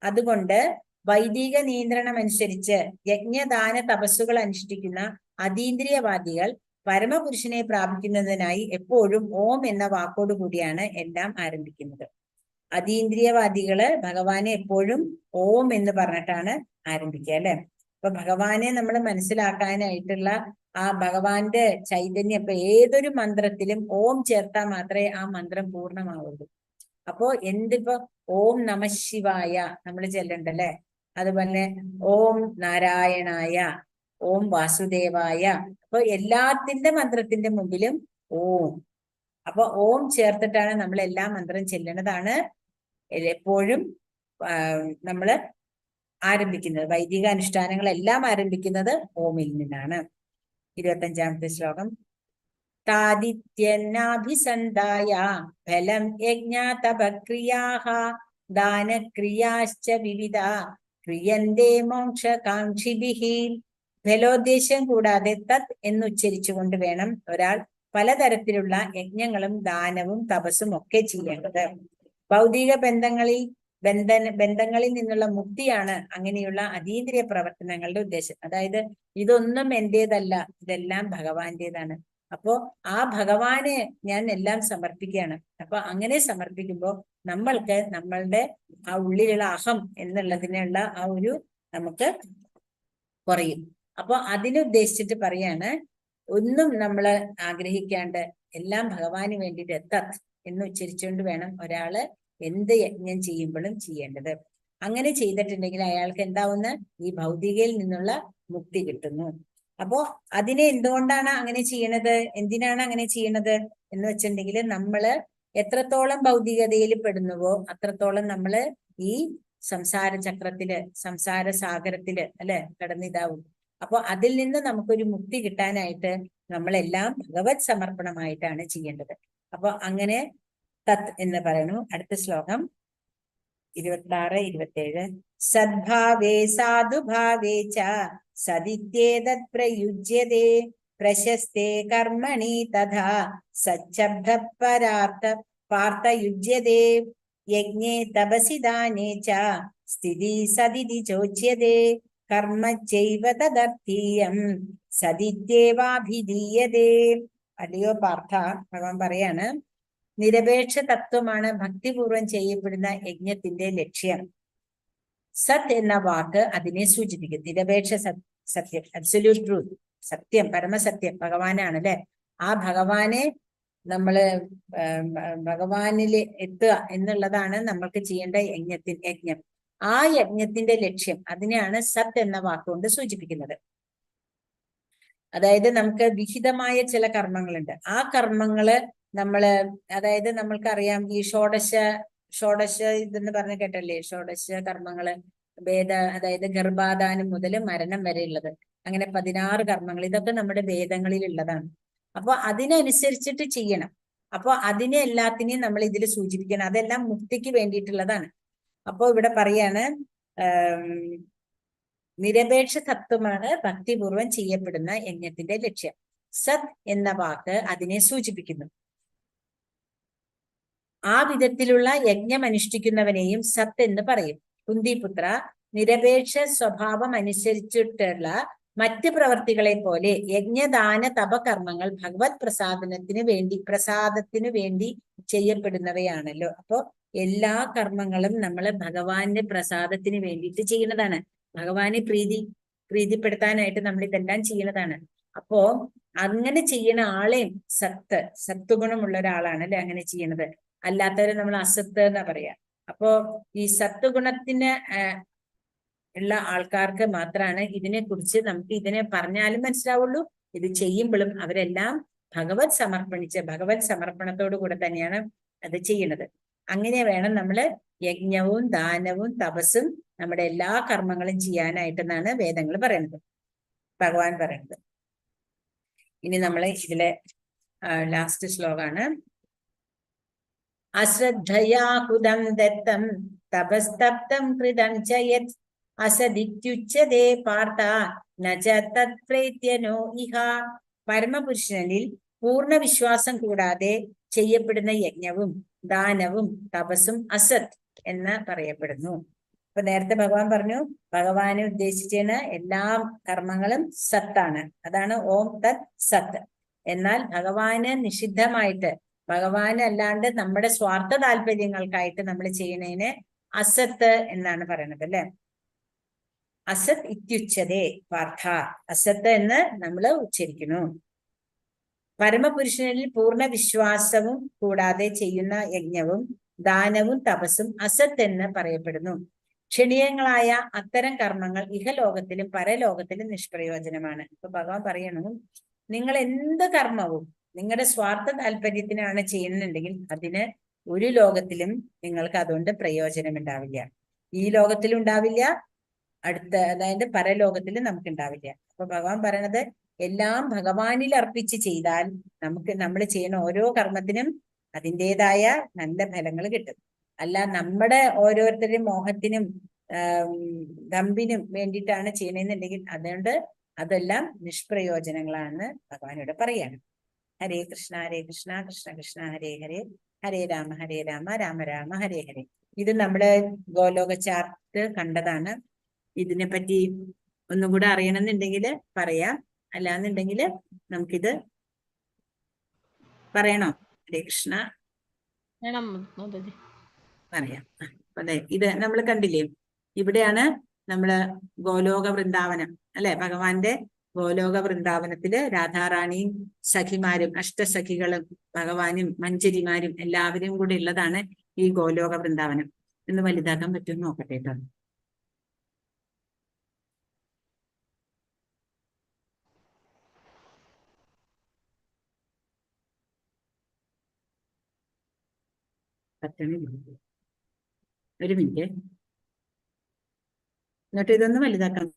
അതുകൊണ്ട് വൈദിക നിയന്ത്രണം അനുസരിച്ച് യജ്ഞദാന തപസ്സുകൾ അനുഷ്ഠിക്കുന്ന അതീന്ദ്രിയവാദികൾ പരമപുരുഷനെ പ്രാപിക്കുന്നതിനായി എപ്പോഴും ഓം എന്ന വാക്കോട് കൂടിയാണ് എല്ലാം ആരംഭിക്കുന്നത്. അതീന്ദ്രിയവാദികള് ഭഗവാനെ എപ്പോഴും ഓം എന്ന് പറഞ്ഞിട്ടാണ് ആരംഭിക്കുക, അല്ലെ? അപ്പൊ ഭഗവാനെ നമ്മൾ മനസ്സിലാക്കാനായിട്ടുള്ള ആ ഭഗവാന്റെ ചൈതന്യം, ഇപ്പൊ ഏതൊരു മന്ത്രത്തിലും ഓം ചേർത്താൽ മാത്രമേ ആ മന്ത്രം പൂർണ്ണമാവുള്ളൂ. അപ്പോ എന്തിപ്പോ ഓം നമ ശിവായ നമ്മൾ ചെല്ലണ്ടല്ലേ, അതുപോലെ ഓം നാരായണായ, ഓം വാസുദേവായ. അപ്പൊ എല്ലാത്തിന്റെ മന്ത്രത്തിന്റെ മുമ്പിലും ഓം. അപ്പൊ ഓം ചേർത്തിട്ടാണ് നമ്മൾ എല്ലാ മന്ത്രം ചെല്ലുന്നതാണ് എപ്പോഴും നമ്മള് ആരംഭിക്കുന്നത്. വൈദിക അനുഷ്ഠാനങ്ങളെല്ലാം ആരംഭിക്കുന്നത് ഓമിൽ നിന്നാണ്. 25ാമത്തെ ശ്ലോകം. താദിത്യന്നാഭിസന്ധായ ഫലം യജ്ഞാതപക്രിയാഃ ദാനക്രിയാശ്ച വിവിധ ക്രിയന്തേ മോക്ഷകാംക്ഷിഭിഃ. ഫലോദ്ദേശം കൂടാതെ തത് എന്നുച്ചരിച്ചുകൊണ്ട് വേണം ഒരാൾ പലതരത്തിലുള്ള യജ്ഞങ്ങളും ദാനവും തപസ്സും ഒക്കെ ചെയ്യേണ്ടത്. ഭൗതിക ബന്ധങ്ങളിൽ നിന്നുള്ള മുക്തിയാണ് അങ്ങനെയുള്ള അതീന്ദ്രിയ പ്രവർത്തനങ്ങളുടെ ഉദ്ദേശം. അതായത് ഇതൊന്നും എന്റേതല്ല, ഇതെല്ലാം ഭഗവാന്റേതാണ്. അപ്പോ ആ ഭഗവാനെ ഞാൻ എല്ലാം സമർപ്പിക്കുകയാണ്. അപ്പൊ അങ്ങനെ സമർപ്പിക്കുമ്പോൾ നമ്മൾക്ക് നമ്മളുടെ ആ ഉള്ളിലുള്ള അഹം എന്നുള്ളതിനുള്ള ആ ഒരു നമുക്ക് കുറയും. അപ്പൊ അതിനുദ്ദേശിച്ചിട്ട് പറയാണ്, ഒന്നും നമ്മൾ ആഗ്രഹിക്കാണ്ട് എല്ലാം ഭഗവാന് വേണ്ടിയിട്ട് തത് എന്ന് ഉച്ചരിച്ചുകൊണ്ട് വേണം ഒരാള് എന്ത് യജ്ഞം ചെയ്യുമ്പോഴും ചെയ്യേണ്ടത്. അങ്ങനെ ചെയ്തിട്ടുണ്ടെങ്കിൽ അയാൾക്ക് എന്താവുന്ന ഈ ഭൗതികയിൽ നിന്നുള്ള മുക്തി കിട്ടുന്നു. അപ്പോ അതിനെ എന്തുകൊണ്ടാണ് അങ്ങനെ ചെയ്യണത്, എന്തിനാണ് അങ്ങനെ ചെയ്യണത് എന്ന് വെച്ചിട്ടുണ്ടെങ്കിൽ നമ്മള് എത്രത്തോളം ഭൗതികതയിൽ പെടുന്നുവോ അത്രത്തോളം നമ്മള് ഈ സംസാര ചക്രത്തില്, സംസാര സാഗരത്തില് അല്ലെ കടന്നിതാവും. അപ്പൊ അതിൽ നിന്ന് നമുക്കൊരു മുക്തി കിട്ടാനായിട്ട് നമ്മളെല്ലാം ഭഗവത് സമർപ്പണമായിട്ടാണ് ചെയ്യേണ്ടത്. അപ്പൊ അങ്ങനെ തത് എന്ന് പറയുന്നു. അടുത്ത ശ്ലോകം 26, 27. സദ്ഭാവേ സാധുഭാവേ ച സദിത്യേതത് പ്രയുജ്യതേ പ്രശസ്തേ കർമ്മണി തഥാ സച്ഛബ്ദ പാർത്ഥയുജ്യതേ യജ്ഞേ തപസി ദാനേ ച സ്ഥിതി സദിതി ചോച്യതേ കർമ്മ ചൈവ തദർത്ഥീയം സദിത്യേവാഭിധീയതേ. അല്ലയോ പാർത്ഥ, ഭഗവാൻ പറയാണ്, നിരപേക്ഷ തത്വമാണ് ഭക്തിപൂർവം ചെയ്യപ്പെടുന്ന യജ്ഞത്തിന്റെ ലക്ഷ്യം. സത് എന്ന വാക്ക് അതിനെ സൂചിപ്പിക്കും. നിരപേക്ഷ സത്യം, അബ്സല്യൂട്ട് ട്രൂത്ത്, സത്യം, പരമസത്യം ഭഗവാനാണ് അല്ലെ. ആ ഭഗവാനെ നമ്മള് ഭഗവാനിൽ എത്തുക എന്നുള്ളതാണ് നമ്മൾക്ക് ചെയ്യേണ്ട യജ്ഞം. ആ യജ്ഞത്തിന്റെ ലക്ഷ്യം അതിനെയാണ് സത് എന്ന വാക്കുകൊണ്ട് സൂചിപ്പിക്കുന്നത്. അതായത് നമുക്ക് വിഹിതമായ ചില കർമ്മങ്ങളുണ്ട്. ആ കർമ്മങ്ങള് നമ്മള്, അതായത് നമ്മൾക്കറിയാം ഈ ഷോഡശ ഇതെന്ന് പറഞ്ഞ് കേട്ടല്ലേ, ഷോഡശ കർമ്മങ്ങള് അതായത് ഗർഭാധാനം മുതൽ മരണം വരെ ഉള്ളത്, അങ്ങനെ 16 കർമ്മങ്ങൾ. ഇതൊക്കെ നമ്മുടെ വേദങ്ങളിൽ ഉള്ളതാണ്. അപ്പൊ അതിനനുസരിച്ചിട്ട് ചെയ്യണം. അപ്പൊ അതിനെ എല്ലാത്തിനെയും നമ്മൾ ഇതിൽ സൂചിപ്പിക്കണം. അതെല്ലാം മുക്തിക്ക് വേണ്ടിയിട്ടുള്ളതാണ്. അപ്പോ ഇവിടെ പറയാണ്, നിരപേക്ഷ തത്വമാണ് ഭക്തിപൂർവം ചെയ്യപ്പെടുന്ന യജ്ഞത്തിന്റെ ലക്ഷ്യം. സത് എന്ന വാക്ക് അതിനെ സൂചിപ്പിക്കുന്നു. ആ വിധത്തിലുള്ള യജ്ഞം അനുഷ്ഠിക്കുന്നവനെയും സത്ത് എന്ന് പറയും. കുന്തിപുത്ര, നിരപേക്ഷ സ്വഭാവം അനുസരിച്ചിട്ടുള്ള മറ്റ് പ്രവർത്തികളെ പോലെ യജ്ഞദാന തപകർമ്മങ്ങൾ ഭഗവത് പ്രസാദത്തിനു വേണ്ടി ചെയ്യപ്പെടുന്നവയാണല്ലോ. അപ്പോ എല്ലാ കർമ്മങ്ങളും നമ്മൾ ഭഗവാന്റെ പ്രസാദത്തിന് വേണ്ടിയിട്ട് ചെയ്യുന്നതാണ്. ഭഗവാനെ പ്രീതിപ്പെടുത്താനായിട്ട് നമ്മൾ ഇതെല്ലാം ചെയ്യുന്നതാണ്. അപ്പോ അങ്ങനെ ചെയ്യുന്ന ആളെയും സത്വഗുണമുള്ള ഒരാളാണ് അല്ലെ അങ്ങനെ ചെയ്യണത്. അല്ലാത്തവരെ നമ്മൾ അസത്ത് എന്നാ പറയാ. അപ്പോ ഈ സത്വഗുണത്തിന് ഉള്ള ആൾക്കാർക്ക് മാത്രമാണ് ഇതിനെക്കുറിച്ച് നമുക്ക് ഇതിനെ പറഞ്ഞാലും മനസ്സിലാവുള്ളൂ. ഇത് ചെയ്യുമ്പോഴും അവരെല്ലാം ഭഗവത് സമർപ്പണത്തോടു കൂടെ തന്നെയാണ് അത് ചെയ്യുന്നത്. അങ്ങനെ വേണം നമ്മള് യജ്ഞവും ദാനവും തപസ്സും നമ്മുടെ എല്ലാ കർമ്മങ്ങളും ചെയ്യാനായിട്ടെന്നാണ് വേദങ്ങൾ പറയുന്നത്, ഭഗവാൻ പറയുന്നത്. ഇനി നമ്മള് ഇതിലെ ലാസ്റ്റ് ശ്ലോകാണ്. അശ്രദ്ധയാ ഹുദം ദത്തം തപസ്തപ്തം കൃതം ച യത് അസദിത്യുച്യതേ പാർത്ഥ നച തത്പ്രേത്യനോ ഇഹ. പരമപുരുഷനിൽ പൂർണ്ണ വിശ്വാസം കൂടാതെ ചെയ്യപ്പെടുന്ന യജ്ഞവും ദാനവും തപസ്സും അസത് എന്ന് പറയപ്പെടുന്നു. ഇപ്പൊ നേരത്തെ ഭഗവാൻ പറഞ്ഞു, ഭഗവാനെ ഉദ്ദേശിച്ചാണ് എല്ലാ കർമ്മങ്ങളും സത്താണ്. അതാണ് ഓം തത് സത്ത്. എന്നാൽ ഭഗവാന് നിഷിദ്ധമായിട്ട്, ഭഗവാന് അല്ലാണ്ട് നമ്മുടെ സ്വാർത്ഥ താല്പര്യങ്ങൾക്കായിട്ട് നമ്മൾ ചെയ്യണതിന് അസത്ത് എന്നാണ് പറയണത്, അല്ലെ? അസത് ഇത്യുച്യതേ പാർത്ഥ, അസത്ത് എന്ന് നമ്മൾ ഉച്ചരിക്കുന്നു. പരമപുരുഷനിൽ പൂർണ്ണ വിശ്വാസവും കൂടാതെ ചെയ്യുന്ന യജ്ഞവും ദാനവും തപസ്സും അസത്ത് എന്ന് പറയപ്പെടുന്നു. ക്ഷണീയങ്ങളായ അത്തരം കർമ്മങ്ങൾ ഇഹലോകത്തിലും പരലോകത്തിലും നിഷ്പ്രയോജനമാണ്. ഇപ്പൊ ഭഗവാൻ പറയണു, നിങ്ങൾ എന്ത് കർമ്മവും നിങ്ങളുടെ സ്വാർത്ഥ താല്പര്യത്തിനാണ് ചെയ്യുന്നുണ്ടെങ്കിൽ അതിന് ഒരു ലോകത്തിലും നിങ്ങൾക്ക് അതുകൊണ്ട് പ്രയോജനം ഉണ്ടാവില്ല. ഈ ലോകത്തിലും ഉണ്ടാവില്ല, അതായത് പരലോകത്തിലും നമുക്ക് ഉണ്ടാവില്ല. അപ്പൊ ഭഗവാൻ പറയണത്, എല്ലാം ഭഗവാനിൽ അർപ്പിച്ച് ചെയ്താൽ നമ്മൾ ചെയ്യുന്ന ഓരോ കർമ്മത്തിനും അതിൻ്റെതായ നല്ല ഫലങ്ങൾ കിട്ടും. അല്ല നമ്മുടെ ഓരോരുത്തരുടെയും മോഹത്തിനും ദമ്പിനും വേണ്ടിയിട്ടാണ് ചെയ്യണമെന്നുണ്ടെങ്കിൽ അതുകൊണ്ട് അതെല്ലാം നിഷ്പ്രയോജനങ്ങളാണെന്ന് ഭഗവാനോട് പറയാണ്. ഹരേ കൃഷ്ണ കൃഷ്ണ കൃഷ്ണ ഹരേ ഹരേ, ഹരേ രാമ രാമ രാമ ഹരേ ഹരേ. ഇത് നമ്മുടെ ഗോലോക ചാർട്ട് കണ്ടതാണ്. ഇതിനെപ്പറ്റി ഒന്നും കൂടെ അറിയണമെന്നുണ്ടെങ്കിൽ പറയാം, അല്ലാന്നുണ്ടെങ്കിൽ നമുക്കിത് പറയണോ? ഹരേ കൃഷ്ണ പറയാം. അതെ, ഇത് നമ്മൾ കണ്ടില്ലേ, ഇവിടെയാണ് നമ്മള് ഗോലോക വൃന്ദാവനം, അല്ലെ? ഭഗവാന്റെ ഗോലോക വൃന്ദാവനത്തില് രാധാറാണിയും സഖിമാരും അഷ്ടസഖികളും ഭഗവാനും മഞ്ചരിമാരും എല്ലാവരും കൂടി ഉള്ളതാണ് ഈ ഗോലോക വൃന്ദാവനം. എന്ന് വലുതാക്കാൻ പറ്റുമെന്ന് നോക്കട്ടെ കേട്ടോ. ഒരു മിനിറ്റ്, എന്നിട്ട് ഇതൊന്ന് വലുതാക്കാം.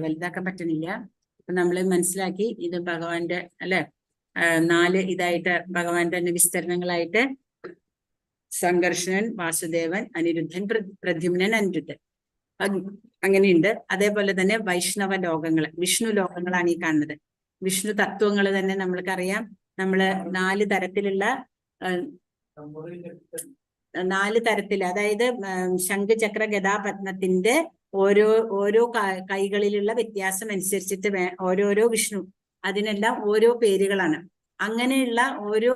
വലുതാക്കാൻ പറ്റുന്നില്ല. അപ്പൊ നമ്മൾ മനസ്സിലാക്കി, ഇത് ഭഗവാന്റെ അല്ലെ 4 ഇതായിട്ട് ഭഗവാന്റെ തന്നെ വിസ്തരണങ്ങളായിട്ട് സംഘർഷണൻ, വാസുദേവൻ, അനിരുദ്ധൻ, പ്രദ്യുമ്നൻ, അനിരുദ്ധൻ അങ്ങനെയുണ്ട്. അതേപോലെ തന്നെ വൈഷ്ണവ ലോകങ്ങൾ, വിഷ്ണു ലോകങ്ങളാണ് ഈ കാണുന്നത്. വിഷ്ണു തത്വങ്ങൾ തന്നെ നമ്മൾക്കറിയാം. നമ്മള് 4 തരത്തിലുള്ള 4 തരത്തിൽ, അതായത് ശംഖ് ചക്ര ഗദാ പത്മത്തിന്റെ ഓരോ കൈകളിലുള്ള വ്യത്യാസം അനുസരിച്ചിട്ട് ഓരോരോ വിഷ്ണു, അതിനെല്ലാം ഓരോ പേരുകളാണ്. അങ്ങനെയുള്ള ഓരോ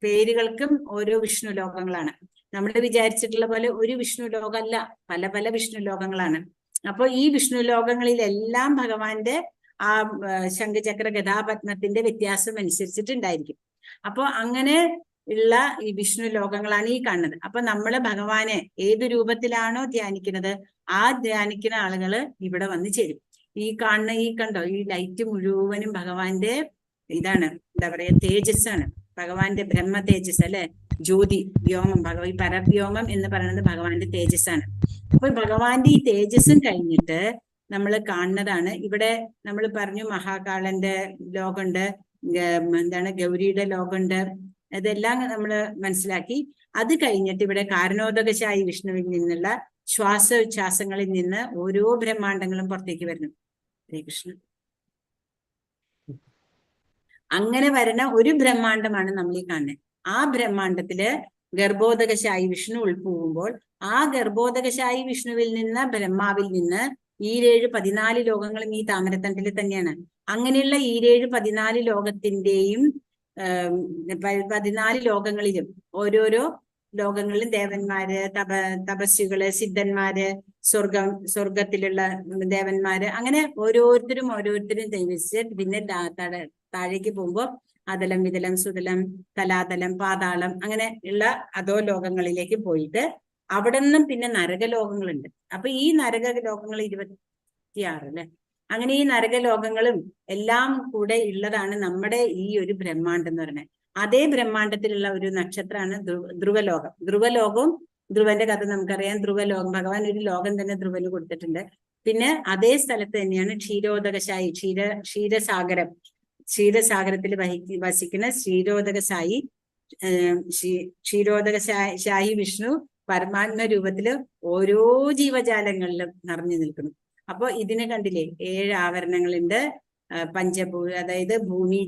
പേരുകൾക്കും ഓരോ വിഷ്ണു ലോകങ്ങളാണ്. നമ്മൾ വിചാരിച്ചിട്ടുള്ള പോലെ ഒരു വിഷ്ണു ലോകമല്ല, പല പല വിഷ്ണു ലോകങ്ങളാണ്. അപ്പൊ ഈ വിഷ്ണു ലോകങ്ങളിലെല്ലാം ഭഗവാന്റെ ആ ശംഖചക്ര ഗദാപത്മത്തിന്റെ വ്യത്യാസം അനുസരിച്ചിട്ടുണ്ടായിരിക്കും. അപ്പൊ അങ്ങനെ ഉള്ള ഈ വിഷ്ണു ലോകങ്ങളാണ് ഈ കാണുന്നത്. അപ്പൊ നമ്മള് ഭഗവാനെ ഏത് രൂപത്തിലാണോ ധ്യാനിക്കുന്നത് ആ ധ്യാനിക്കുന്ന ആളുകള് ഇവിടെ വന്ന് ചേരും. ഈ കണ്ടോ, ഈ ലൈറ്റ് മുഴുവനും ഭഗവാന്റെ ഇതാണ്, എന്താ പറയാ, തേജസ്സാണ്. ഭഗവാന്റെ ബ്രഹ്മ തേജസ്, അല്ലെ? ജ്യോതി വ്യോമം, ഈ പരവ്യോമം എന്ന് പറയുന്നത് ഭഗവാന്റെ തേജസ്സാണ്. അപ്പൊ ഭഗവാന്റെ ഈ തേജസ്സും കഴിഞ്ഞിട്ട് നമ്മൾ കാണുന്നതാണ് ഇവിടെ. നമ്മൾ പറഞ്ഞു മഹാകാളന്റെ ലോകമുണ്ട്, എന്താണ് ഗൗരിയുടെ ലോകമുണ്ട്, ഇതെല്ലാം നമ്മൾ മനസ്സിലാക്കി. അത് കഴിഞ്ഞിട്ട് ഇവിടെ കാരണോദകശായി വിഷ്ണുവിൽ നിന്നുള്ള ശ്വാസോച്ഛ്വാസങ്ങളിൽ നിന്ന് ഓരോ ബ്രഹ്മാണ്ടങ്ങളും പുറത്തേക്ക് വരുന്നു. ഹരേ കൃഷ്ണ. അങ്ങനെ വരുന്ന ഒരു ബ്രഹ്മാണ്ടമാണ് നമ്മൾ ഈ കാണുന്നത്. ആ ബ്രഹ്മാണ്ടത്തില് ഗർഭോദകശായി വിഷ്ണു ഉൾപ്പോകുമ്പോൾ ആ ഗർഭോദകശായി വിഷ്ണുവിൽ നിന്ന്, ബ്രഹ്മാവിൽ നിന്ന് 14 ലോകങ്ങളും ഈ താമരത്തണ്ടിൽ തന്നെയാണ്. അങ്ങനെയുള്ള 14 ലോകത്തിന്റെയും 14 ലോകങ്ങളിലും ഓരോരോ ലോകങ്ങളിലും ദേവന്മാര്, തപസ്വികള്, സിദ്ധന്മാര്, സ്വർഗത്തിലുള്ള ദേവന്മാര്, അങ്ങനെ ഓരോരുത്തരും ദൈവിച്ച് പിന്നെ താഴേക്ക് പോകുമ്പോൾ അതലം, വിതലം, സുതലം, തലാതലം, പാതാളം, അങ്ങനെ ഉള്ള അതോ ലോകങ്ങളിലേക്ക് പോയിട്ട് അവിടെ നിന്നും പിന്നെ നരകലോകങ്ങളുണ്ട്. അപ്പൊ ഈ നരകലോകങ്ങൾ 26 അല്ലെ. അങ്ങനെ ഈ നരകലോകങ്ങളും എല്ലാം കൂടെ ഉള്ളതാണ് നമ്മുടെ ഈ ഒരു ബ്രഹ്മാണ്ടം എന്ന് പറയുന്നത്. അതേ ബ്രഹ്മാണ്ടത്തിലുള്ള ഒരു നക്ഷത്രമാണ് ധ്രുവലോകം. ധ്രുവലോകവും, ധ്രുവന്റെ കഥ നമുക്കറിയാം. ധ്രുവലോകം, ഭഗവാൻ ഒരു ലോകം തന്നെ ധ്രുവന് കൊടുത്തിട്ടുണ്ട്. പിന്നെ അതേ സ്ഥലത്ത് തന്നെയാണ് ക്ഷീരോദകശായി, ക്ഷീരസാഗരത്തിൽ വസിക്കുന്ന ക്ഷീരോദകശായി, ക്ഷീരോദകശായി വിഷ്ണു പരമാത്മ രൂപത്തില് ഓരോ ജീവജാലങ്ങളിലും നിറഞ്ഞു നിൽക്കുന്നു. അപ്പൊ ഇതിനെ കണ്ടില്ലേ, 7 ആവരണങ്ങളുണ്ട്. അതായത് ഭൂമി,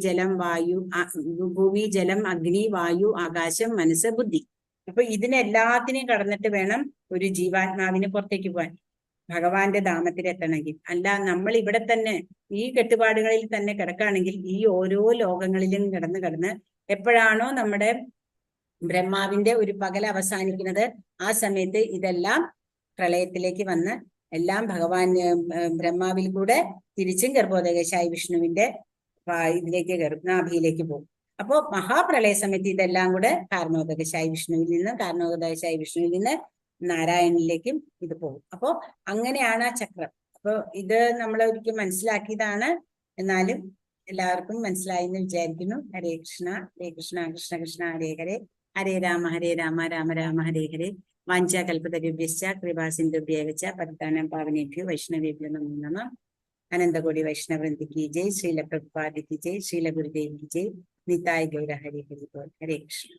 ജലം, അഗ്നി, വായു, ആകാശം, മനസ്സ്, ബുദ്ധി. അപ്പൊ ഇതിനെല്ലാത്തിനെയും കടന്നിട്ട് വേണം ഒരു ജീവാത്മാവിന് പുറത്തേക്ക് പോകാൻ, ഭഗവാന്റെ ധാമത്തിലെത്തണമെങ്കിൽ. അല്ല നമ്മൾ ഇവിടെ തന്നെ ഈ കെട്ടുപാടുകളിൽ തന്നെ കിടക്കുകയാണെങ്കിൽ ഈ ഓരോ ലോകങ്ങളിലും കിടന്ന് എപ്പോഴാണോ നമ്മുടെ ബ്രഹ്മാവിന്റെ ഒരു പകൽ അവസാനിക്കുന്നത്, ആ സമയത്ത് ഇതെല്ലാം പ്രളയത്തിലേക്ക് വന്ന് എല്ലാം ബ്രഹ്മാവിൽ കൂടെ തിരിച്ചും ഗർഭോദകശായി വിഷ്ണുവിന്റെ ഇതിലേക്ക് കയറും, നാഭിയിലേക്ക് പോകും. അപ്പോ മഹാപ്രളയ സമയത്ത് ഇതെല്ലാം കൂടെ കാരണോദകശായി വിഷ്ണുവിൽ നിന്ന് നാരായണനിലേക്കും ഇത് പോകും. അപ്പോ അങ്ങനെയാണ് ആ ചക്രം. അപ്പൊ ഇത് നമ്മൾ ഒരിക്കലും മനസ്സിലാക്കിയതാണ്, എന്നാലും എല്ലാവർക്കും മനസ്സിലായി എന്ന് വിചാരിക്കുന്നു. ഹരേ കൃഷ്ണ കൃഷ്ണ കൃഷ്ണ ഹരേ ഹരേ, ഹരേ രാമ രാമ രാമ ഹരേ ഹരേ. വാഞ്ചാകൽപതരുഭ്യശ്ച കൃപാസിന്ധുഭ്യേവ ച പതിതാനാം പാവനേഭ്യോ വൈഷ്ണവേഭ്യോ നമോ നമഃ. അനന്തകോടി വൈഷ്ണവൃന്ദി കി ജയ്. ശ്രീല പ്രഭുപാദ് കി ജയ്. ശ്രീല ഗുരുദേവ് കി ജയ്. നിതായ് ഗൗര ഹരി ഹരി ബോൾ. ഹരേ കൃഷ്ണ.